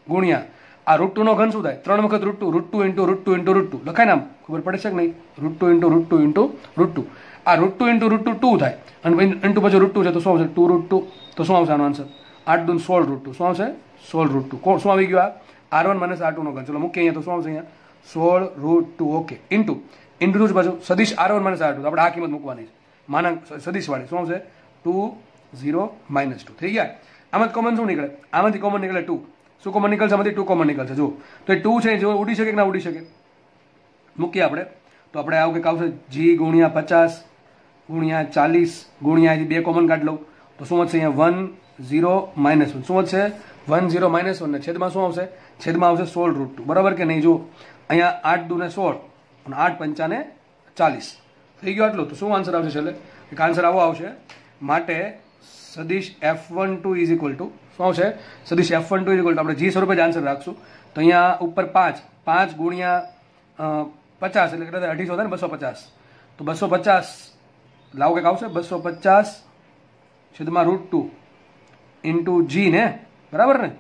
ગુણ્યા આ √2 નો ઘન શું થાય? 3 વખત √2, √2 × √2 × √2 લખાય ને, આમ ખબર પડે છે કે નહીં? √2 × √2 × √2. આ √2 × √2 2 થાય, અને ઇન્ટુ પછી √2 છે, તો શું આવશે? 2√2. તો શું આવશે આનો આન્સર? 8 × 2 = 16 √2. શું આવશે? 16 √2. શું આવી ગયું? આ r1 - r2 નો ઘન. ચલો મૂકીએ અહીંયા, તો શું આવશે? અહીંયા 16 √2. ઓકે, ઇન્ટુ ઇન્ટુ જ બાજુ સદિશ r1 - r2, તો આપણે આ કિંમત મૂકવાની છે, માના સદિશ વાળી. શું આવશે? 2 0 -2. થઈ ગયા. આમાંથી કોમન શું નીકળે? આમાંથી કોમન નીકળે 2. શું કોમન નીકળશે? આમાંથી 2 કોમન નીકળશે. જો તો એ 2 છે, જો ઉડી શકે કે ના ઉડી શકે? મૂકીએ આપણે, તો આપણે આવું કંઈક આવશે g × 50 × 40 ગુણ્યા અહીંથી 2 કોમન કાઢ લઉં, તો શું વધશે? અહીંયા 1 0 -1. શું વધશે? 1 0 -1 ને છેદમાં શું આવશે? છેદમાં આવશે 16 √2. બરાબર કે નહીં? જો અહીંયા 8 2 ને 16 અને 8 5 ને 40 થઈ ગયો આટલું. તો શું આન્સર આવશે? છેલ્લે એક આન્સર આવો આવશે. માટે સદિશ f12 = શું આવશે? સદિશ f12 આપણે g સ્વરૂપે જ આન્સર રાખશું. તો અહીંયા ઉપર 5 ગુણ્યા 50 એટલે કેટલા થાય? 250 થાય ને? 250. તો 250 લાવો કંઈક આવશે. 250 છેદમાં √2 ઇન્ટુ g ને, બરાબર ને?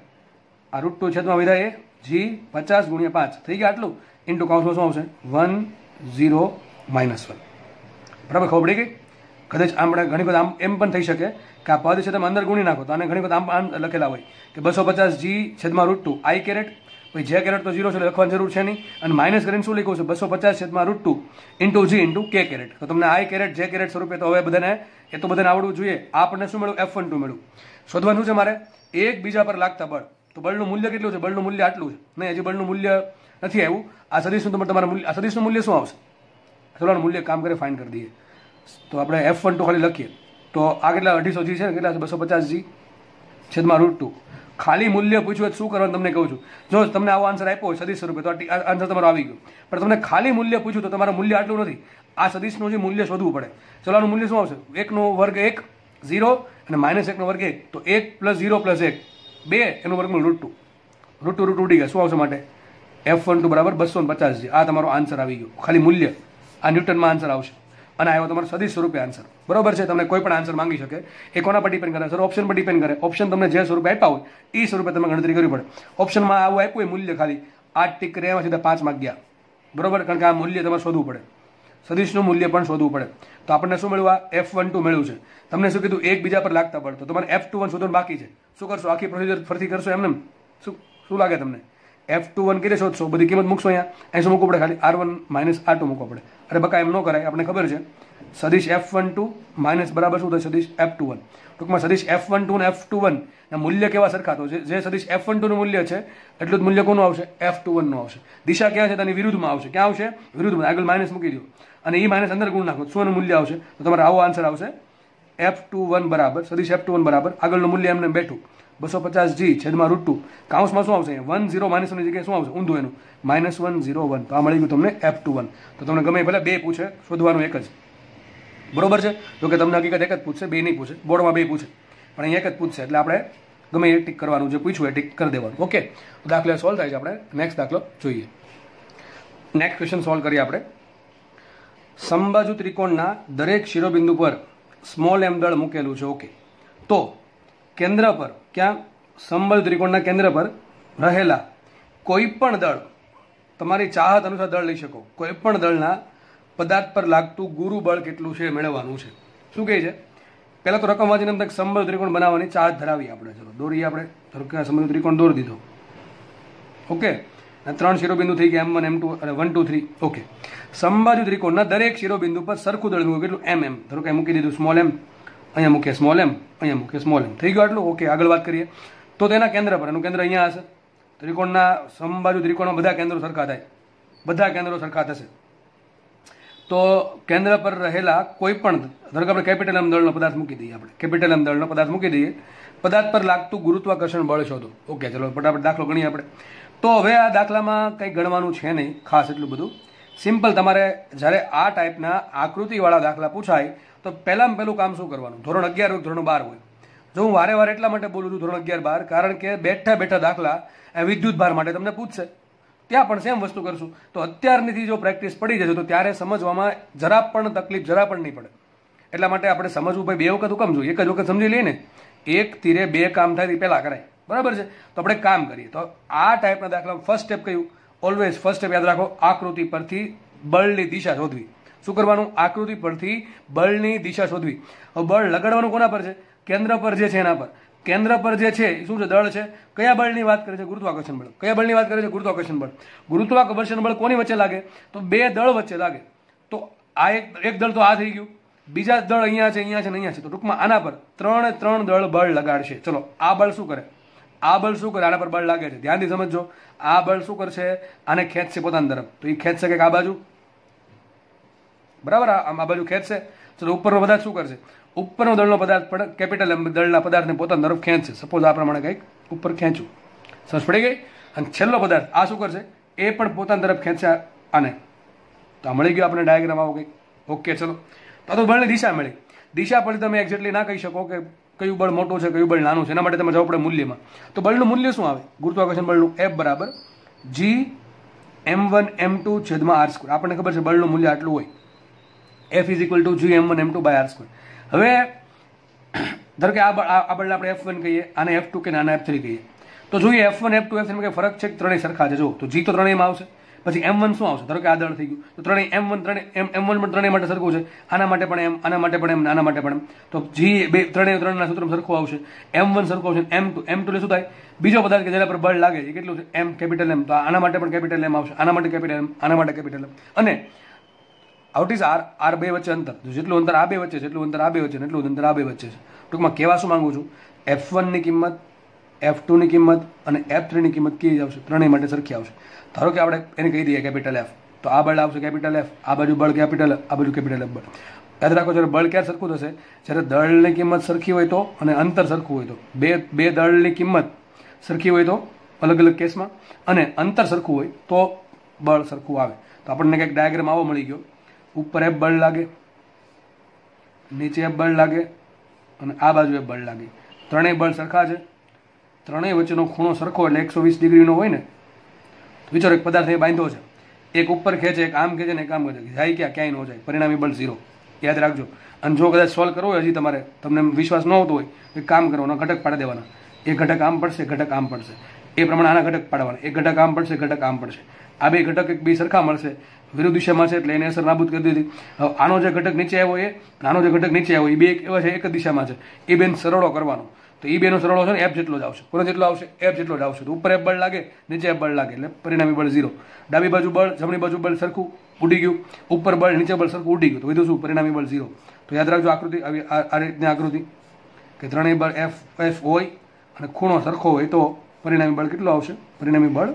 આ √2 છેદમાં વિધાય g 50 ગુણ્યા 5 થઈ ગયા આટલું, ઇન્ટુ કાઉન્સમાં શું આવશે? 1 0 -1. બરાબર, ખબર પડી ગઈ? કદાચ આપણે ઘણી વખત આમ એમ પણ થઈ શકે કે આ પદ છે તમે અંદર ગુણી નાખો, તો આને ઘણી વખત આમ લખેલા હોય કે 250 g છેદમાં √2 i કેરેટ, પછી જે કેરેટ તો 0 છે એટલે લખવાની જરૂર છે નહીં, અને માઇનસ કરીને શું લખ્યું છે? 250 છેદમાં √2 into g into k caret. તો તમને i કેરેટ જે કેરેટ સ્વરૂપે તો હવે બધાને એ તો બધાને આવડવું જોઈએ. આપણને શું મળ્યું? f12 મળ્યું. શોધવાનું છે મારે એકબીજા પર લાગતા બળ. તો બળનું મૂલ્ય કેટલું છે? બળનું મૂલ્ય આટલું છે. નહીં, હજી બળનું મૂલ્ય નથી આવ્યું. આ સદિશનું તમારા મૂલ્ય, આ સદિશનું મૂલ્ય શું આવશે? ચલો મૂલ્ય કામ કરે ફાઇન કરી દઈએ. તો આપણે f12 ખાલી લખીએ, તો આ કેટલા? 250 g છે ને, કેટલા છે? 250 g છેદમાં √2. ખાલી મૂલ્ય પૂછ્યું શું કરવાનું તમને કહું છું. જો તમને આવો આન્સર આપ્યો હોય સદિશ સ્વરૂપે, તો આ આન્સર તમારો આવી ગયો. પણ તમને ખાલી મૂલ્ય પૂછ્યું તો તમારું મૂલ્ય આટલું નથી. આ સદિશનું જે મૂલ્ય શોધવું પડે. ચલો આનું મૂલ્ય શું આવશે? 1 નો વર્ગ 1 0 અને -1 નો વર્ગ 1, તો 1 + 0 + 1 2, એનું વર્ગમૂળ √2. √2 ઉડી ગયા. શું આવશે? માટે f12 = 250 g. આ તમારો આન્સર આવી ગયો. ખાલી મૂલ્ય આ ન્યૂટનમાં આન્સર આવશે, અને આવ્યો તમારો સદિશ સ્વરૂપે આન્સર. બરોબર છે? તમને કોઈ પણ આન્સર માંગી શકે. એ કોના પર ડિપેન્ડ કરે? સર ઓપ્શન પર ડિપેન્ડ કરે. ઓપ્શન તમને જે સ્વરૂપે આપ્યા હોય એ સ્વરૂપે તમે ગણતરી કરવી પડે. ઓપ્શનમાં આવું આપ્યું હોય મૂલ્ય ખાલી 8 ટીક કરે, એમાં સીધા 5 માર્ક ગયા. બરોબર? કારણ કે આ મૂલ્ય તમારે શોધવું પડે, સદિશનું મૂલ્ય પણ શોધવું પડે. તો આપણને શું મળ્યું? આ f12 મળ્યું છે. તમને શું કીધું? એકબીજા પર લાગતા બળ. તો તમારે f21 શોધવાનું બાકી છે. શું કરશો? આખી પ્રોસિજર ફરીથી કરશો એમને? શું લાગે તમને? f21 કેવી શોધશો? બધી કિંમત મૂકશો. અહીંયા શું મૂકવું પડે? ખાલી r1 - r2 મૂકવો પડે. અરે બકા એમ ન કરાય, આપણે ખબર છે. સદિશ f12 માઇનસ બરાબર શું થાય? સદિશ f21. ટૂંકમાં સદિશ f12 અને f21 ના મૂલ્ય કેવા સરખા? તો જે સદિશ f12 નું મૂલ્ય છે એટલું જ મૂલ્ય કોનું આવશે? f21 નું આવશે. દિશા ક્યાં છે? તેની વિરુદ્ધમાં આવશે. ક્યાં આવશે? વિરુદ્ધમાં. આગળ માઇનસ મૂકી દો અને એ માઇનસ અંદર ગુણ નાખો. શું મૂલ્ય આવશે? તો તમારે આવો આન્સર આવશે. f21 બરાબર સદિશ f21 બરાબર આગળનું મૂલ્ય એમને બેઠું 250 g છેદમાં √2. કાઉન્સમાં શું આવશે? 1 0 -1 ની જગ્યાએ શું આવશે? ઊંધું એનું -1 0 1. તો આ મળી ગયું તમને f21. તો તમને ગમે ભલે 2 પૂછે, શોધવાનું એક જ. બરોબર છે? તો કે તમને હકીકત એક જ પૂછશે, 2 નહીં પૂછે. બોર્ડમાં 2 પૂછે, પણ અહીંયા એક જ પૂછશે. એટલે આપણે ગમે એ ટીક કરવાનું, જે પૂછ્યું એ ટીક કરી દેવાનું. ઓકે, તો દાખલા સોલ્વ થાય છે. આપણે નેક્સ્ટ દાખલો જોઈએ. નેક્સ્ટ ક્વેશ્ચન સોલ્વ કરીએ આપણે. સમબાજુ ત્રિકોણના દરેક શિરોબિંદુ પર સ્મોલ m દળ મૂકેલું છે. ઓકે, તો કેન્દ્ર પર, ક્યાં? સમબાજુ ત્રિકોણના કેન્દ્ર પર રહેલા કોઈ પણ દળ, તમારી ચાહત અનુસાર દળ લઈ શકો, કોઈ પણ દળના પદાર્થ પર લાગતું ગુરુ બળ કેટલું છે મેળવવાનું છે. શું કહે છે? પહેલા તો રકમ વાંચીને તક સમબાજુ ત્રિકોણ બનાવવાની ચાહત ધરાવી આપણે. ચલો દોરીએ આપણે. ધારો કે સમબાજુ ત્રિકોણ દોરી દીધો. ઓકે, 3 શિરોબિંદુ થઈ ગયા, m1 m2 અને 1 2 3. ઓકે, સમબાજુ ત્રિકોણના દરેક શિરોબિંદુ પર સરખું દળ મૂક્યું. કેટલું? mm. ધારો કે મૂકી દીધું સ્મોલ m, અહીંયા મૂકીએ સ્મોલ m, અહીંયા મૂકીએ સ્મોલ m. થઈ ગયું આટલું. ઓકે, આગળ વાત કરીએ. તો તેના કેન્દ્ર પર, એનું કેન્દ્ર અહીંયા હશે. ત્રિકોણના સમબાજુ ત્રિકોણમાં બધા કેન્દ્રો સરખા થાય, બધા કેન્દ્રો સરખા થશે. તો કેન્દ્ર પર રહેલા કોઈ પણ, ધારો કે આપણે કેપિટલ m દળનો પદાર્થ મૂકી દઈએ. આપણે કેપિટલ m દળનો પદાર્થ મૂકી દઈએ. પદાર્થ પર લાગતું ગુરુત્વાકર્ષણ બળ શોધો. ઓકે, ચલો ફટાફટ દાખલો ગણીએ આપણે. તો હવે આ દાખલામાં કંઈ ગણવાનું છે નહીં ખાસ એટલું બધું. સિમ્પલ તમારે જ્યારે આ ટાઈપના આકૃતિવાળા દાખલા પૂછાય તો પહેલામાં પહેલું કામ શું કરવાનું? ધોરણ 11 હોય, ધોરણ 12 હોય. જો હું વારે વારે એટલા માટે બોલું છું ધોરણ 11-12, કારણ કે બેઠા બેઠા દાખલા વિદ્યુત ભાર માટે તમને પૂછશે, ત્યાં પણ સેમ વસ્તુ કરશું. તો અત્યારથી જો પ્રેક્ટિસ પડી જશે તો ત્યારે સમજવામાં જરા પણ તકલીફ જરા પણ નહીં પડે. એટલા માટે આપણે સમજવું ભાઈ 2 વખત હુકમ જોઈએ, એક જ વખત સમજી લઈએ ને, એક તીરે 2 કામ થાય તે પહેલાં કરાય, બરાબર છે? તો આપણે કામ કરીએ. તો આ ટાઈપના દાખલા ફર્સ્ટ સ્ટેપ કયું? ઓલવેઝ ફર્સ્ટ સ્ટેપ યાદ રાખો, આકૃતિ પરથી બળની દિશા શોધવી. શું કરવાનું? આકૃતિ પરથી બળની દિશા શોધવી. હવે બળ લગાડવાનું કોના પર છે? કેન્દ્ર પર જે છે એના પર. કેન્દ્ર પર જે છે શું છે? દળ છે. કયા બળની વાત કરે છે? ગુરુત્વાકર્ષણ બળ. કયા બળની વાત કરે છે? ગુરુત્વાકર્ષણ બળ. ગુરુત્વાકર્ષણ બળ કોની વચ્ચે લાગે? તો 2 દળ વચ્ચે લાગે. તો આ એક દળ તો આ થઈ ગયું, બીજા દળ અહીંયા છે, અહીંયા છે ને અહીંયા છે. તો ટૂંકમાં આના પર 3 દળ બળ લગાડશે. ચલો, આ બળ શું કરે? આ બળ શું કરે? આના પર બળ લાગે છે, ધ્યાનથી સમજજો. આ બળ શું કરશે? આને ખેંચશે પોતાની તરફ. તો એ ખેંચશે કે આ બાજુ, બરાબર? આ બાજુ ખેંચશે. ચલો, ઉપરનો પદાર્થ શું કરશે? ઉપરનો દળનો પદાર્થ પણ કેપિટલ એમ દળના પદાર્થને પોતાની તરફ ખેંચશે. સપોઝ આ પ્રમાણે કંઈક ઉપર ખેંચું, સમજ પડી ગઈ? અને છેલ્લો પદાર્થ આ શું કરશે? એ પણ પોતાની તરફ ખેંચશે આને. તો આ મળી ગયો આપણે ડાયાગ્રામ આવો કંઈક. ઓકે, ચલો. તો બળની દિશા મળી. દિશા પરથી તમે એક્ઝેક્ટલી ના કહી શકો કે કયું બળ મોટું છે, કયું બળ નાનું છે. એના માટે તમે જવું પડે મૂલ્યમાં. તો બળનું મૂલ્ય શું આવે? ગુરુત્વાકર્ષણ બળનું F બરાબર G(m1m2)/r². આપણને ખબર છે બળનું મૂલ્ય આટલું હોય. F = G(m1m2)/r². હવે ધારો કે આ બળને આપણે F1 કહીએ, આને F2 કે આને F3 કહીએ. તો જોઈએ F1, F2, F3 માં કઈ ફરક છે? ત્રણેય સરખા છે. જો તો G તો ત્રણેયમાં આવશે. પછી M1 શું આવશે? ધારો કે આ દળ થઈ ગયું, તો ત્રણેય M1 પણ ત્રણેય માટે સરખું છે. આના માટે પણ M, આના માટે પણ M, આના માટે પણ M. તો G ત્રણેયના સૂત્રમાં સરખું આવશે. M1 સરખું આવશે. M2 એટલે શું થાય? બીજો પદાર્થ કે જેના પર બળ લાગે એ કેટલું છે? M, capital M. તો આના માટે પણ કેપિટલ M આવશે, આના માટે કેપિટલ M, આના માટે કેપિટલ M. અને આઉટ ઇઝ R 2 વચ્ચે અંતર. જેટલું અંતર આ બે વચ્ચે છે, એટલું અંતર આ બે વચ્ચે, એટલું અંતર આ બે વચ્ચે છે. ટૂંકમાં કહેવા શું માંગુ છું? F1 ની કિંમત, F2 ની કિંમત અને F3 ની કિંમત કેવી આવશે? ત્રણેય માટે સરખી આવશે. ધારો કે આપણે એને કહી દઈએ કેપિટલ F, તો આ બળ આવશે કેપિટલ F, આ બાજુ બળ કેપિટલ F, આ બાજુ કેપિટલ F બળ. યાદ રાખો, જ્યારે બળ ક્યારે સરખું થશે? જ્યારે દળની કિંમત સરખી હોય તો અને અંતર સરખું હોય તો. બે દળની કિંમત સરખી હોય તો અલગ અલગ કેસમાં, અને અંતર સરખું હોય તો બળ સરખું આવે. તો આપણને કંઈક ડાયાગ્રામ આવો મળી ગયો. ઉપર F બળ લાગે, નીચે F બળ લાગે અને આ બાજુ F બળ લાગે. ત્રણેય બળ સરખા છે. ત્રણેય વચ્ચેનો ખૂણો સરખો એટલે 120 ડિગ્રીનો હોય ને. તો વિચારો, એક પદાર્થ એ બાંધ્યો છે, એક ઉપર ખેંચે, એક આમ ખેંચે ને એક આમ ખેંચે, જાય ક્યાંય ન જાય. પરિણામી બળ 0. યાદ રાખજો. અને જો કદાચ સોલ્વ કરવો હોય, હજી તમારે તમને વિશ્વાસ ન આવતો હોય, એક કામ કરવાનો, ઘટક પાડી દેવાના. એક ઘટક આમ પડશે, ઘટક આમ પડશે. એ પ્રમાણે આના ઘટક પાડવાના. એક ઘટક આમ પડશે, ઘટક આમ પડશે. આ બે ઘટક એક બે સરખા મળશે, વિરુદ્ધ દિશામાં છે એટલે એને અસર નાબૂદ કરી દીધી. હવે આનો જે ઘટક નીચે આવ્યો એ, આનો જે ઘટક નીચે આવ્યો એ બે એવા છે, એક જ દિશામાં છે. એ બેન સરળો કરવાનો. તો એ બેનો સરળો છે ને F જેટલો જ આવશે. કોનો જેટલો આવશે? F જેટલો જ આવશે. તો ઉપર F બળ લાગે, નીચે F બળ લાગે, એટલે પરિણામી બળ 0. ડાબી બાજુ બળ, જમણી બાજુ બળ સરખું ઉડી ગયું, ઉપર બળ, નીચે બળ સરખું ઉડી ગયું. તો વધુ શું? પરિણામી બળ 0. તો યાદ રાખજો આકૃતિ, આ રીતની આકૃતિ કે ત્રણેય બળ F હોય અને ખૂણો સરખો હોય તો પરિણામી બળ કેટલું આવશે? પરિણામી બળ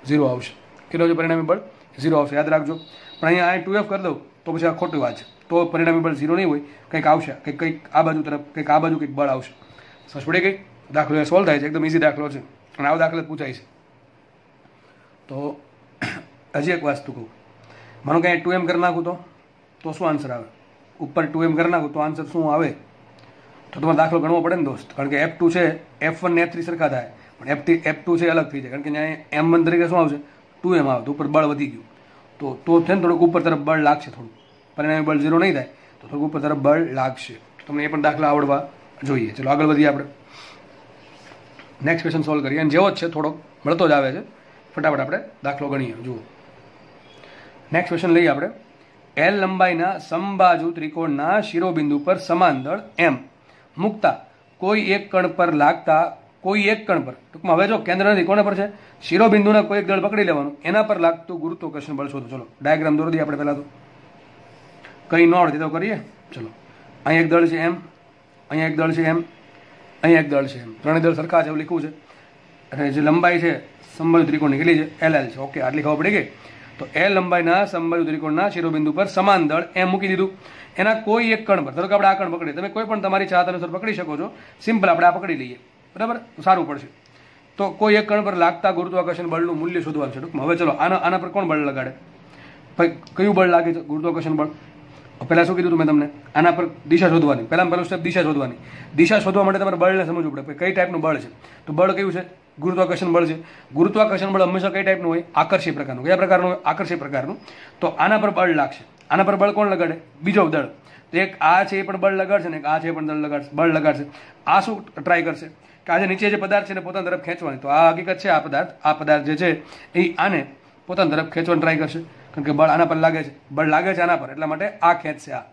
0 આવશે. કેટલું છે પરિણામી બળ? 0 આવશે. યાદ રાખજો. પણ અહીંયા 2F કરી દઉં તો પછી આ ખોટી વાત છે. તો પરિણામી બળ 0 નહીં હોય, કંઈક આવશે, કંઈક આ બાજુ તરફ, કંઈક આ બાજુ કંઈક બળ આવશે. સમજ પડી ગઈ? દાખલો એ સોલ્વ થાય છે, એકદમ ઇઝી દાખલો છે અને આવો દાખલો પૂછાય છે. તો હજી એક વસ્તુ કહું, માનો કે 2M કરી નાખું તો શું આન્સર આવે? ઉપર 2M કરી નાખું તો આન્સર શું આવે? તો તમારે દાખલો ગણવો પડે ને દોસ્ત, કારણ કે F2 છે, F1 ને F3 સરખા થાય, પણ F2 છે અલગ થઈ જાય, કારણ કે અહીંયા M1 તરીકે શું આવશે? 2M આવે. તો ઉપર બળ વધી ગયું, તો છે ને થોડુંક ઉપર તરફ બળ લાગશે. થોડું પરિણામી બળ 0 નહીં થાય, તો થોડુંક ઉપર તરફ બળ લાગશે. તમને એ પણ દાખલા આવડવા જોઈએ. ચલો આગળ વધીએ આપણે. નેક્સ્ટ ક્વેશ્ચન સોલ્વ કરીએ. અને જેવો જ છે, થોડોક મળતો જ આવે છે. ફટાફટ આપણે દાખલો ગણીએ. જુઓ, નેક્સ્ટ ક્વેશ્ચન લઈએ આપણે. L લંબાઈના સમબાજુ ત્રિકોણના શિરોબિંદુ પર સમાન દળ M મૂકતા કોઈ એક કણ પર લાગતા કોઈ એક કણ પર, ટૂંકમાં હવે જો કેન્દ્ર નથી, કોના પર છે? શિરોબિંદુના કોઈ એક દળ પકડી લેવાનું, એના પર લાગતું ગુરુત્વાકર્ષણ બળ શોધો. ચલો ડાયાગ્રામ દોરી દઈએ આપણે પહેલા. તો કંઈ ન આવડતી તો કરીએ. ચલો, અહીં એક દળ છે M, અહીંયા એક દળ છે M, અહીંયા એક દળ છે M. ત્રણેય દળ સરખા છે એવું લખ્યું છે. અને જે લંબાઈ છે સમબાજુ ત્રિકોણની કેટલી છે? LL છે. ઓકે, આટલી ખબર પડી ગઈ. તો L લંબાઈના સમબાજુ ત્રિકોણના શિરોબિંદુ પર સમાન દળ M મૂકી દીધું. એના કોઈ એક કણ પર, ધારો કે આપણે આ કણ પકડીએ, તમે કોઈ પણ તમારી ચાહત અનુસાર પકડી શકો છો. સિમ્પલ આપણે આ પકડી લઈએ, બરાબર? તો સારું પડશે. તો કોઈ એક કણ પર લાગતા ગુરુત્વાકર્ષણ બળનું મૂલ્ય શોધવાનું છે. ટૂંકમાં હવે ચલો આના પર કોણ બળ લગાડે? ભાઈ કયું બળ લાગે છે? ગુરુત્વાકર્ષણ બળ. પહેલાં શું કીધું હતું મેં તમને? આના પર દિશા શોધવાની. પહેલું સ્ટેપ દિશા શોધવાની. દિશા શોધવા માટે તમારે બળને સમજવું પડે કઈ ટાઈપનું બળ છે. તો બળ કયું છે? ગુરુત્વાકર્ષણ બળ છે. ગુરુત્વાકર્ષણ બળ હંમેશા કઈ ટાઈપનું હોય? આકર્ષી પ્રકારનું. કયા પ્રકારનું હોય? આકર્ષી પ્રકારનું. તો આના પર બળ લાગશે. આના પર બળ કોણ લગાડે? બીજો દળ. તો એક આ છે એ પણ બળ લગાડશે ને એક આ છે એ પણ બળ લગાડશે. આ શું ટ્રાય કરશે કે આજે નીચે જે પદાર્થ છે ને પોતાની તરફ ખેંચવાની. તો આ હકીકત છે. આ પદાર્થ જે છે એ આને પોતાની તરફ ખેંચવાની ટ્રાય કરશે, કારણ કે બળ આના પર લાગે છે. બળ લાગે છે આના પર, એટલા માટે આ ખેંચશે આ.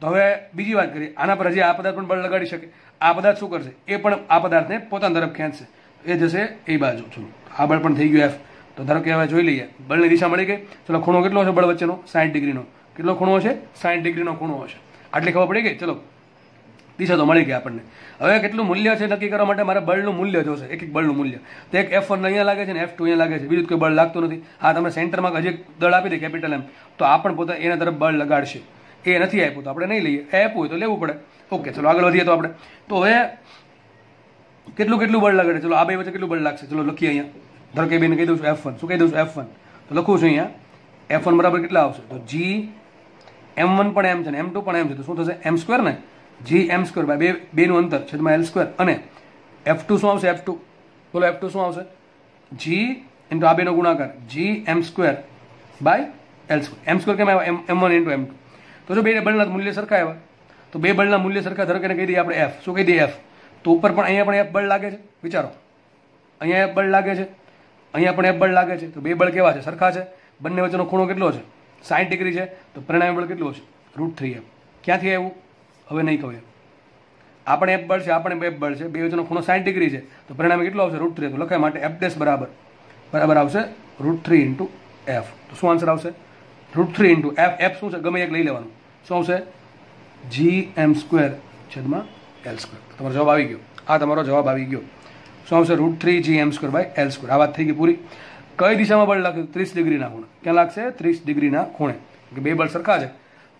તો હવે બીજી વાત કરીએ, આના પર હજી આ પદાર્થ પણ બળ લગાડી શકે. આ પદાર્થ શું કરશે? એ પણ આ પદાર્થને પોતાની તરફ ખેંચશે. એ જશે એ બાજુ. ચલો, આ બળ પણ થઈ ગયું એફ. તો ધારો કે હવે જોઈ લઈએ, બળની દિશા મળી ગઈ. ચલો, ખૂણો કેટલો છે બળ વચ્ચેનો? 60 ડિગ્રીનો. કેટલો ખૂણો છે? 60 ડિગ્રીનો ખૂણો હશે. આટલી ખબર પડી ગઈ. ચલો, દિશા તો મળી ગઈ આપણને. હવે કેટલું મૂલ્ય છે નક્કી કરવા માટે મારે બળનું મૂલ્ય જોશે, એક એક બળનું મૂલ્ય. તો એક F1 અહીંયા લાગે છે ને F2 અહીંયા લાગે છે, બીજું કોઈ બળ લાગતું નથી. આ તમને સેન્ટરમાં હજી એક દળ આપી દે કેપિટલ M, તો આ પણ પોતે એના તરફ બળ લગાડશે. એ નથી આપ્યું તો આપણે નહીં લઈએ, એ આપ્યું હોય તો લેવું પડે. ઓકે, ચલો આગળ વધીએ. તો આપણે તો હવે કેટલું બળ લગાડે? ચલો, આ બે વચ્ચે કેટલું બળ લાગશે? ચલો લખીએ અહીંયા. ધારો કે બેને કહી દઉં છું F1. શું કહી દઉં છું? F1. તો લખું છું અહીંયા F1 બરાબર કેટલા આવશે? તો G M1 પણ M છે ને M2 પણ M છે, તો શું થશે? M2 ને G M2 બાય બેનું અંતર છેદમાં L2. અને F2 શું આવશે? F2 બોલો, F2 શું આવશે? G ઇન્ટુ આ બેનો ગુણાકાર G M2 by L2. M2 કેમ આવ્યા? M1 into M2. તો જો બે બળના મૂલ્ય સરખા આવ્યા, તો બે બળના મૂલ્ય સરખા ધારો કે કહી દઈએ આપણે F. શું કહી દઈએ? F. તો ઉપર પણ અહીંયા પણ F બળ લાગે છે. વિચારો, અહીંયા F બળ લાગે છે, અહીંયા પણ F બળ લાગે છે. તો બે બળ કેવા છે? સરખા છે. બંને વચ્ચેનો ખૂણો કેટલો છે? 60 ડિગ્રી છે. તો પરિણામી બળ કેટલું હશે? √3F. ક્યાંથી આવ્યું? હવે નહીં કહું. આ પણ F બળ છે, આ પણ F બળ છે. બે વચ્ચેનો ખૂણો 60 ડિગ્રી છે. તો પરિણામી કેટલો આવશે? √3. તો લખાય માટે F' બરાબર આવશે √3 ઇન્ટુ F. તો શું આન્સર આવશે? √3 ઇન્ટુ F. F શું છે? ગમે એક લઈ લેવાનું. શું આવશે? GM2 છેદમાં L2. તમારો જવાબ આવી ગયો. આ તમારો જવાબ આવી ગયો. શું આવશે? √3 GM2 બાય L2. આ વાત થઈ ગઈ પૂરી. કઈ દિશામાં બળ લાગશે? 30 ડિગ્રીના ખૂણે. ક્યાં લાગશે? 30 ડિગ્રીના ખૂણે. બે બળ સરખા છે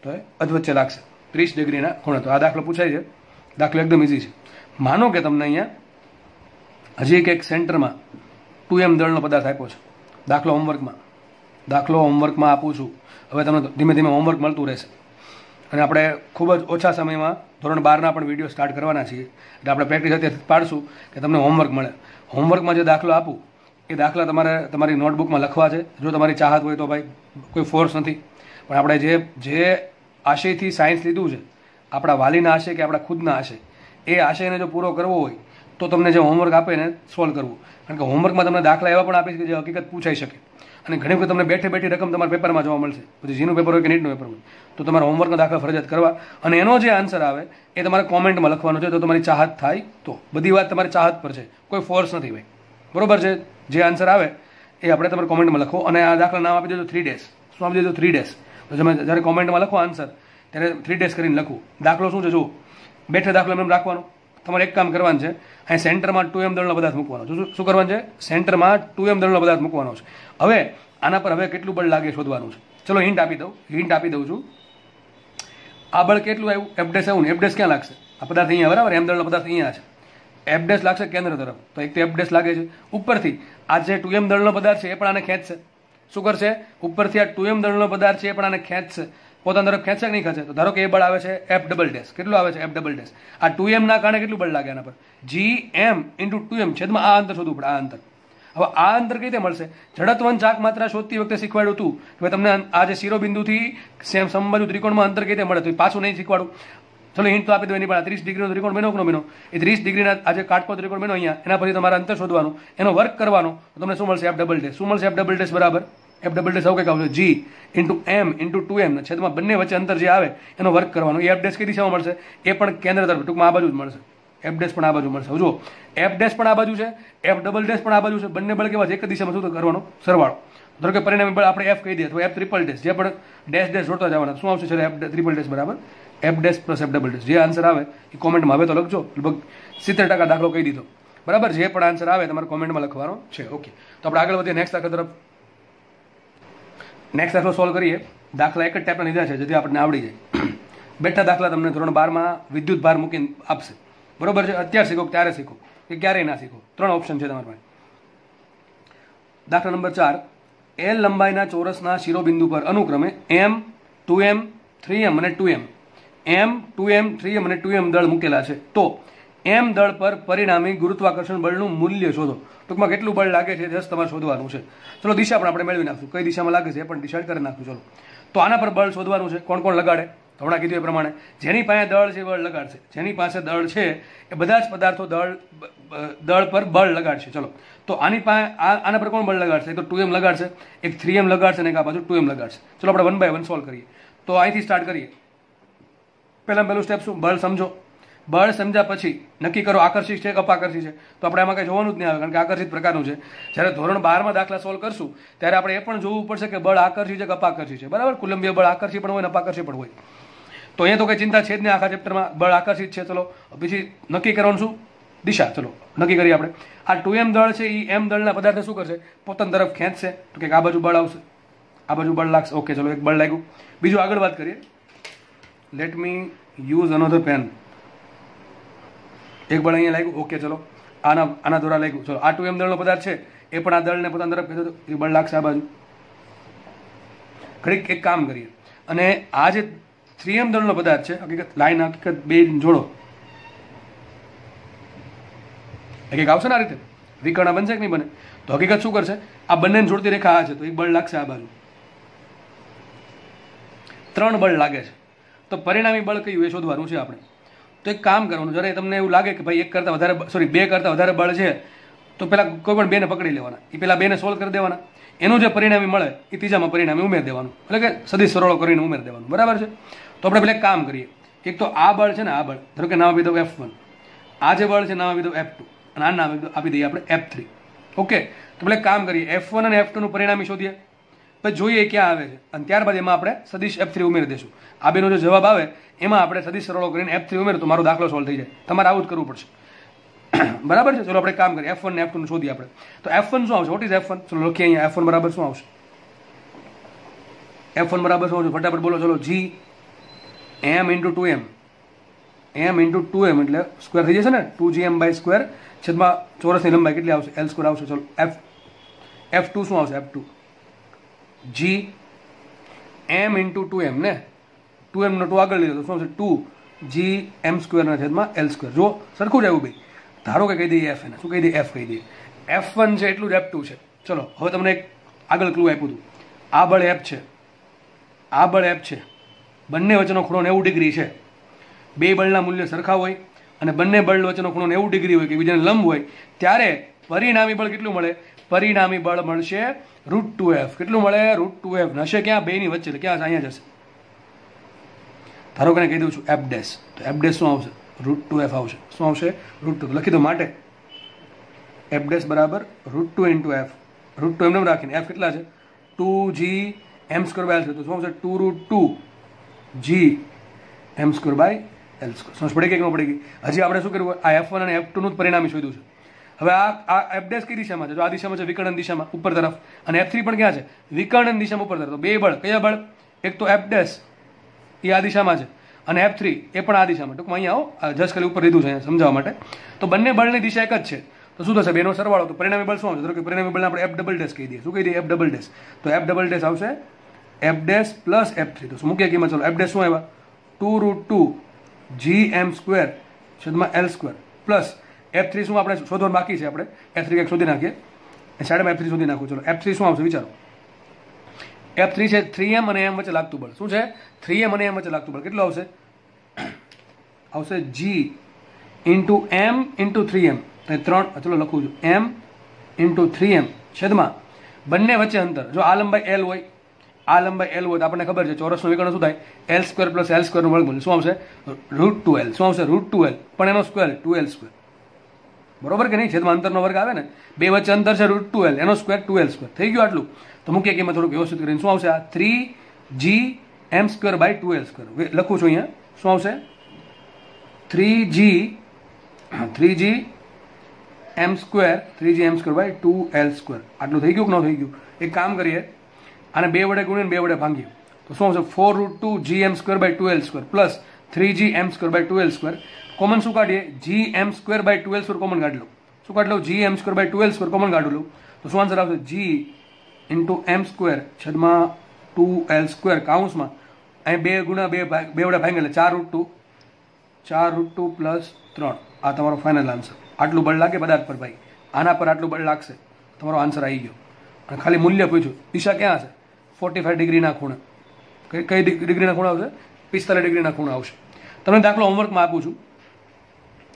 તો એ અધવચ્ચે લાગશે 30 ડિગ્રીના ખૂણે. તો આ દાખલો પૂછાય છે. દાખલો એકદમ ઇઝી છે. માનો કે તમને અહીંયા હજી એક સેન્ટરમાં 2M દળનો પદાર્થ આપ્યો છે. દાખલો હોમવર્કમાં આપું છું. હવે તમને ધીમે ધીમે હોમવર્ક મળતું રહેશે અને આપણે ખૂબ જ ઓછા સમયમાં ધોરણ 12ના પણ વિડીયો સ્ટાર્ટ કરવાના છીએ. એટલે આપણે પ્રેક્ટિસ અત્યારથી પાડશું કે તમને હોમવર્ક મળે. હોમવર્કમાં જે દાખલો આપું એ દાખલા તમારે તમારી નોટબુકમાં લખવા છે. જો તમારી ચાહત હોય તો ભાઈ કોઈ ફોર્સ નથી, પણ આપણે જે આશયથી સાયન્સ લીધું છે, આપણા વાલીના આશય કે આપણા ખુદના આશય, એ આશયને જો પૂરો કરવો હોય તો તમને જે હોમવર્ક આપે એને સોલ્વ કરવું. કારણ કે હોમવર્કમાં તમને દાખલા એવા પણ આપે છે કે જે હકીકત પૂછાઈ શકે. અને ઘણી વખત તમને બેઠી રકમ તમારા પેપરમાં જોવા મળશે. પછી જીનું પેપર હોય કે નીટનું પેપર હોય, તો તમારે હોમવર્કના દાખલા ફરજિયાત કરવા. અને એનો જે આન્સર આવે એ તમારે કોમેન્ટમાં લખવાનો છે. તો તમારી ચાહત થાય તો. બધી વાત તમારી ચાહત પર છે, કોઈ ફોર્સ નથી ભાઈ. બરોબર છે? જે આન્સર આવે એ આપણે તમારે કોમેન્ટમાં લખો. અને આ દાખલા નામ આપી દેજો 3 ડેઝ. શું આપી દેજો? 3 ડેઝ. તો તમે જ્યારે કોમેન્ટમાં લખો આન્સર ત્યારે 3 ડેઝ કરીને લખવું. દાખલો શું છે? જુઓ, બેઠે દાખલો એમ રાખવાનો. તમારે એક કામ કરવાનું છે, અહીં સેન્ટરમાં 2M દળનો પદાર્થ મૂકવાનો છે. શું કરવાનું છે? સેન્ટરમાં 2M દળનો પદાર્થ મૂકવાનો છે. હવે આના પર હવે કેટલું બળ લાગે શોધવાનું છે. ચલો હિન્ટ આપી દઉં છું. આ બળ કેટલું આવ્યું? F' આવ્યું ને. F' ક્યાં લાગશે? આ પદાર્થ અહીંયા, બરાબર? M દળનો પદાર્થ અહીંયા છે. F' લાગશે કેન્દ્ર તરફ. તો એક તો F' લાગે છે. ઉપરથી આ જે 2M દળનો પદાર્થ છે એ પણ આને ખેંચશે. શું કરશે? ઉપરથી આ 2M દળનો પદાર્થ છે એ પણ આને ખેંચશે. પોતાની તરફ ખેંચશે કે નહીં ખેંચે? તો ધારો કે એ બળ આવે છે F'. કેટલું આવે છે? F'. આ 2M ના કારણે કેટલું બળ લાગે આના પર? GM ઇન્ટુ 2M છેદમાં આ અંતર શોધવું પડે. આ અંતર. હવે આ અંતર કઈ રીતે મળશે? જડત્વની ચાક માત્રા શોધતી વખતે શીખવાડ્યું હતું કે તમને આ જે શિરોબિંદુથી સમબાજુ ત્રિકોણમાં અંતર કઈ રીતે મળે. તો પાછું નહીં શીખવાડું. ચલો હિન્ટ તો આપી દો એની પણ. 30 ડિગ્રીનો ત્રિકોણ બન્યો કે ન બન્યો? એ 30 ડિગ્રીના આજે કાટકો ત્રિકોણ બન્યો અહીંયા, એના પછી તમારે અંતર શોધવાનું, એનો વર્ક કરવાનો. તો તમને શું મળશે? F'. શું મળશે? F' બરાબર F' આવું કંઈક આવશે G into M into 2M છેદમાં બંને વચ્ચે અંતર જે આવે એનો વર્ક કરવાનો. એ F' કઈ દિશામાં મળશે? એ પણ કેન્દ્ર તરફ, ટૂંકમાં આ બાજુ જ મળશે. F' પણ આ બાજુ મળશે. જુઓ, F' પણ આ બાજુ છે, F' પણ આ બાજુ છે. બંને બળ કેવા છે? એક જ દિશામાં શું કરવાનો? સરવાળો. ધારો કે પરિણામી બળ આપણે F કહી દઈએ તો F', જે પણ ડેશ જોડતા જવાના. શું આવશે? F' બરાબર F' પ્લસ F'. જે આન્સર આવે એ કોમેન્ટમાં હવે તો લખજો. લગભગ 70% દાખલો કહી દીધો. બરાબર? જે પણ આન્સર આવે તમારે કોમેન્ટમાં લખવાનો છે. ઓકે, તો આપણે આગળ વધીએ નેક્સ્ટ દાખલા તરફ. નેક્સ્ટ દાખલો સોલ્વ કરીએ. દાખલા એક જ ટાઈપના લીધા છે જેથી આપણને આવડી જાય. બેઠા દાખલા તમને ધોરણ 12માં વિદ્યુત ભાર મૂકીને આપશે. બરોબર છે? અત્યારે શીખો ત્યારે શીખો કે ક્યારેય ના શીખો. 3 ઓપ્શન છે તમારી પાસે. દાખલા નંબર 4. L લંબાઈના ચોરસના શિરોબિંદુ પર અનુક્રમે M, 2M 3m અને 2m, m 2m 3m અને 2m દળ મૂકેલા છે. તો m દળ પર પરિણામી ગુરુત્વાકર્ષણ બળનું મૂલ્ય શોધો. ટૂંકમાં કેટલું બળ લાગે છે જસ્ટ તમારે શોધવાનું છે. ચલો દિશા પણ આપણે મેળવી નાખશું, કઈ દિશામાં લાગે છે એ પણ ડિસાઇડ કરી નાખશું. ચલો તો આના પર બળ શોધવાનું છે. કોણ કોણ લગાડે? હમણાં કીધું એ પ્રમાણે જેની પાસે દળ છે બળ લગાડશે. જેની પાસે દળ છે એ બધા જ પદાર્થો દળ પર બળ લગાડશે. ચલો તો આની પાસે આના પર કોણ બળ લગાડશે? એક તો 2m લગાડશે, એક 3m લગાડશે અને એક આ બાજુ 2m લગાડશે. ચલો આપણે 1 by 1 સોલ્વ કરીએ. તો અહીંથી સ્ટાર્ટ કરીએ. પહેલું સ્ટેપ શું? બળ સમજો. બળ સમજ્યા પછી નક્કી કરો આકર્ષિત છે કે અપાકર્ષિત છે. તો આપણે આમાં કંઈ જોવાનું જ નહીં આવે, કારણ કે આકર્ષિત પ્રકારનું છે. જ્યારે ધોરણ 12માં દાખલા સોલ્વ કરશું ત્યારે આપણે એ પણ જોવું પડશે કે બળ આકર્ષિત છે કે અપાકર્ષિત છે. બરાબર, કુલંબીય બળ આકર્ષિત પણ હોય ને અપાકર્ષિત પણ હોય. તો અહીંયા તો કંઈ ચિંતા છે જ નહીં આખા ચેપ્ટરમાં, બળ આકર્ષિત છે. ચલો પછી નક્કી કરવાનું શું? દિશા. ચલો નક્કી કરીએ આપણે. આ 2m દળ છે એ m દળના પદાર્થને શું કરશે? પોતાની તરફ ખેંચશે. તો કે આ બાજુ બળ આવશે, આ બાજુ બળ લાગશે. ઓકે, ચલો એક બળ લાગ્યું. બીજું આગળ વાત કરીએ. Let me use another pen. એક બળ અહીંયા લાગ્યું. ઓકે, ચલો આના દ્વારા લાગ્યું. ચલો આ 2m દળનો પદાર્થ છે એ પણ આ દળને પોતાની તરફ ખેંચે તો એ બળ લાગશે આ બાજુ. ઘડીક એક કામ કરીએ, અને આ જે 3m દળનો પદાર્થ છે, હકીકત લાઈન હકીકત બે જોડો, એક આવશે ને આ રીતે વિકર્ણ બનશે કે નહીં બને? તો હકીકત શું કરશે? આ બંનેને જોડતી રેખા આ છે તો એક બળ લાગશે આ બાજુ. 3 બળ લાગે છે. તો પરિણામી બળ કયું એ શોધવાનું છે આપણે. તો એક કામ કરવાનું, જ્યારે તમને એવું લાગે કે ભાઈ 2 કરતાં વધારે બળ છે તો પેલા કોઈ પણ 2ને પકડી લેવાના, એ પેલા 2ને સોલ્વ કરી દેવાના. એનું જે પરિણામી મળે એ ત્રીજામાં પરિણામી ઉમેર દેવાનું, એટલે કે સદિશ સરળો કરીને ઉમેર દેવાનું. બરાબર છે? તો આપણે પેલા એક કામ કરીએ. એક તો આ બળ છે ને, આ બળ ધારો કે નામ આપી દો F1, આ જે બળ છે નામ આપી દો F2, અને આ નામ આપી દઈએ આપણે F3. ઓકે, તો પેલા એક કામ કરીએ, F1 અને F2 નું પરિણામી શોધીએ, પછી જોઈએ ક્યાં આવે છે, અને ત્યારબાદ એમાં આપણે સદિશ F3 ઉમેરી દઈશું. આ બેનો જે જવાબ આવે એમાં આપણે સદિશ સરળો કરીને F3 ઉમેરો તો મારો દાખલો સોલ્વ થઈ જાય. તમારે આવું જ કરવું પડશે. બરાબર છે? ચલો આપણે કામ કરીએ, F1 ને F2 નું શોધીએ આપણે. તો F1 શું આવશે? What is F1? ચલો લખીએ અહીંયા. F1 બરાબર શું આવશે? F1 બરાબર શું આવશે? ફટાફટ બોલો. ચલો G m into 2m, m into 2m એટલે સ્ક્વેર થઈ જશે ને, 2gm/2 છેદમાં ચોરસની લંબાઈ કેટલી આવશે? L² આવશે. ચલો F2 શું આવશે? F2 G m into 2m ને, 2m નો 2 આગળ લીધો તો શું આવશે? 2gm² ના છેદમાં L². જો સરખું જ આવ્યું ભાઈ. ધારો કે કહી દઈએ F, એને શું કહી દઈએ? F કહી દઈએ. F1 છે એટલું જ F2 છે. ચલો હવે તમને એક આગળ ક્લુ આપ્યું હતું. આ બળ F છે, આ બળ F છે, બંને વચ્ચેનો ખૂણો 90 ડિગ્રી છે. બે બળના મૂલ્ય સરખા હોય અને બંને બળ વચ્ચેનો ખૂણો 90 ડિગ્રી હોય કે બીજાને લંબ હોય, ત્યારે પરિણામી બળ કેટલું મળે? પરિણામી બળ મળશે √2f. કેટલું મળે? √2f. હશે ક્યાં? બેની વચ્ચે. એટલે ક્યાં? અહીંયા જશે. ધારો કે કહી દઉં છું F'. તો F' શું આવશે? √2f આવશે. શું આવશે? √2. લખી દો માટે F' બરાબર √2 into f. √2 એમને રાખીને f કેટલા છે? 2gm² by L². તો શું આવશે? 2√2gm² by L². સમજ પડી ગઈ કે ન પડી ગઈ? હજી આપણે શું કર્યું? આ F1 અને F2 નું જ પરિણામી શોધ્યું છે. હવે આ F' કઈ દિશામાં છે? જો આ દિશામાં છે વિકર્ણ દિશામાં ઉપર તરફ, અને F3 પણ ક્યાં છે? વિકર્ણ દિશામાં ઉપર તરફ. તો બે બળ, કયા બળ? એક તો F' એ આ દિશામાં છે, અને F3 એ પણ આ દિશામાં. ટૂંકમાં અહીંયા આવો, જસ્ટ ખાલી ઉપર લીધું છે અહીંયા સમજાવવા માટે. તો બંને બળની દિશા એક જ છે. તો શું થશે? બેનો સરવાળો. તો પરિણામી બળ શું આવશે? ધારો કે પરિણામી બળને આપણે F" કહી દઈએ. શું કહી દઈએ? F". તો F" આવશે F' પ્લસ F3. તો શું મૂકીએ કિંમત? ચલો F' શું આવ્યા? 2√2gm² છેદમાં L² પ્લસ F3 શું આપણે શોધવાનું બાકી છે? આપણે F3 કંઈક શોધી નાખીએ. સાઈડમાં F3 શોધી નાખું. ચલો F3 શું આવશે વિચારો? F3 છે 3m અને m વચ્ચે લાગતું બળ. શું છે? 3m અને m વચ્ચે લાગતું બળ. કેટલું આવશે? આવશે G into m into 3m. 3, ચલો લખું છું, m into 3m છેદમાં બંને વચ્ચે અંતર. જો આ લંબાઈ L હોય, આ લંબાઈ L હોય તો આપણને ખબર છે ચોરસનું વિકર્ણ શું થાય? L² પ્લસ L² નું વર્ગમૂળ. શું આવશે? √2l. શું આવશે? √2l. પણ એનો સ્ક્વેર 2l². બરોબર કે નહીં? છેદમાં અંતરનો વર્ગ આવે ને, બે વચ્ચે અંતર છે √2l, એનો સ્ક્વેર 2l². થઈ ગયું આટલું? તો મૂકીએ કિંમત થોડુંક વ્યવસ્થિત કરીને. શું આવશે? આ 3gm² બાય 2l². લખું છું અહીંયા. શું આવશે? 3gm² by 2l². આટલું થઈ ગયું કે ન થઈ ગયું? એક કામ કરીએ, આને 2 વડે ગુણીને 2 વડે ભાંગીએ તો શું આવશે? 4√2gm² by 2l² plus 3gm² by 2l². Common શું કાઢીએ? gm² બાય 2l² કોમન કાઢી લો. શું કાઢી લો? gm² બાય 2l² કોમન કાઢી લો. તો શું આન્સર આવશે? g into m² છેદમાં 2l² કૌંસમાં અહીં 2 ગુણ્યા 2 વડે ભાંગે એટલે 4√2 પ્લસ 3 આ તમારો ફાઇનલ આન્સર. આટલું બળ લાગે પદાર્થ પર ભાઈ, આના પર આટલું બળ લાગશે, તમારો આન્સર આવી ગયો. અને ખાલી મૂલ્ય પૂછ્યું, દિશા ક્યાં હશે? 45 ડિગ્રીના ખૂણે. કઈ ડિગ્રીના ખૂણા આવશે? 45 ડિગ્રીના ખૂણા આવશે. તમને દાખલો હોમવર્કમાં આપું છું,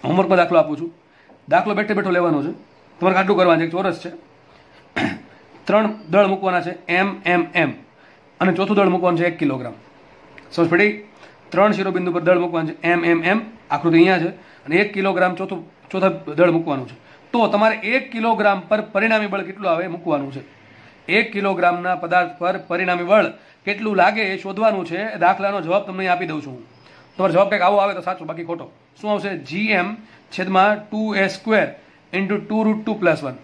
હોમવર્કમાં દાખલો આપું છું. દાખલો બેઠે બેઠો લેવાનો છે, તમારે આટલું કરવાનું છે. ચોરસ છે, 3 દળ મૂકવાના છે એમ, અને ચોથું દળ મૂકવાનું છે 1 કિલોગ્રામ. સમજ પડી? 3 શિરોબિંદુ પર દળ મૂકવાનું છે એમ, આકૃતિ અહીંયા છે, અને 1 કિલોગ્રામ ચોથા દળ મૂકવાનું છે. તો તમારે 1 કિલોગ્રામ પર પરિણામી બળ કેટલું આવે મૂકવાનું છે. 1 કિલોગ્રામના પદાર્થ પર પરિણામી બળ કેટલું લાગે એ શોધવાનું છે. દાખલાનો જવાબ તમને આપી દઉં છું હું. તમારો જવાબ કંઈક આવો આવે તો સાચું, બાકી ખોટો. શું આવશે? GM/2a² × 2√2 + 1.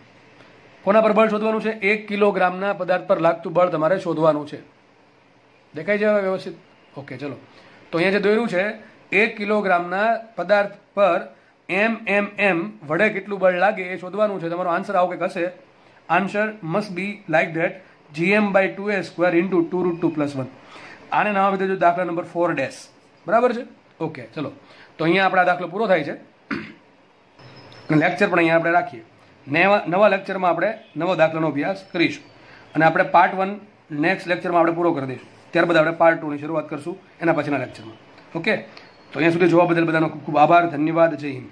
કોના પર બળ શોધવાનું છે? 1 કિલોગ્રામના પદાર્થ પર લાગતું બળ તમારે શોધવાનું છે. દેખાય છે વ્યવસ્થિત? ઓકે, ચલો. તો અહીંયા જે દોર્યું છે 1 કિલોગ્રામના પદાર્થ પર એમ વડે કેટલું બળ લાગે એ શોધવાનું છે. તમારો આન્સર આવો કંઈક હશે. Answer must be like that, GM/2a² × 2√2 + 1. આને નામ આપી દેજો દાખલા નંબર 4 બરાબર છે? ઓકે, ચલો. તો અહીંયા આપણે આ દાખલો પૂરો થાય છે, અને લેક્ચર પણ અહીંયા આપણે રાખીએ. નવા લેક્ચરમાં આપણે નવો દાખલાનો અભ્યાસ કરીશું, અને આપણે પાર્ટ 1 નેક્સ્ટ લેક્ચરમાં આપણે પૂરો કરી દઈશું. ત્યારબાદ આપણે પાર્ટ 2ની શરૂઆત કરીશું એના પછીના લેક્ચરમાં. ઓકે, તો અહીંયા સુધી જોવા બદલ બધાનો ખૂબ ખૂબ આભાર, ધન્યવાદ, જય હિન્દ.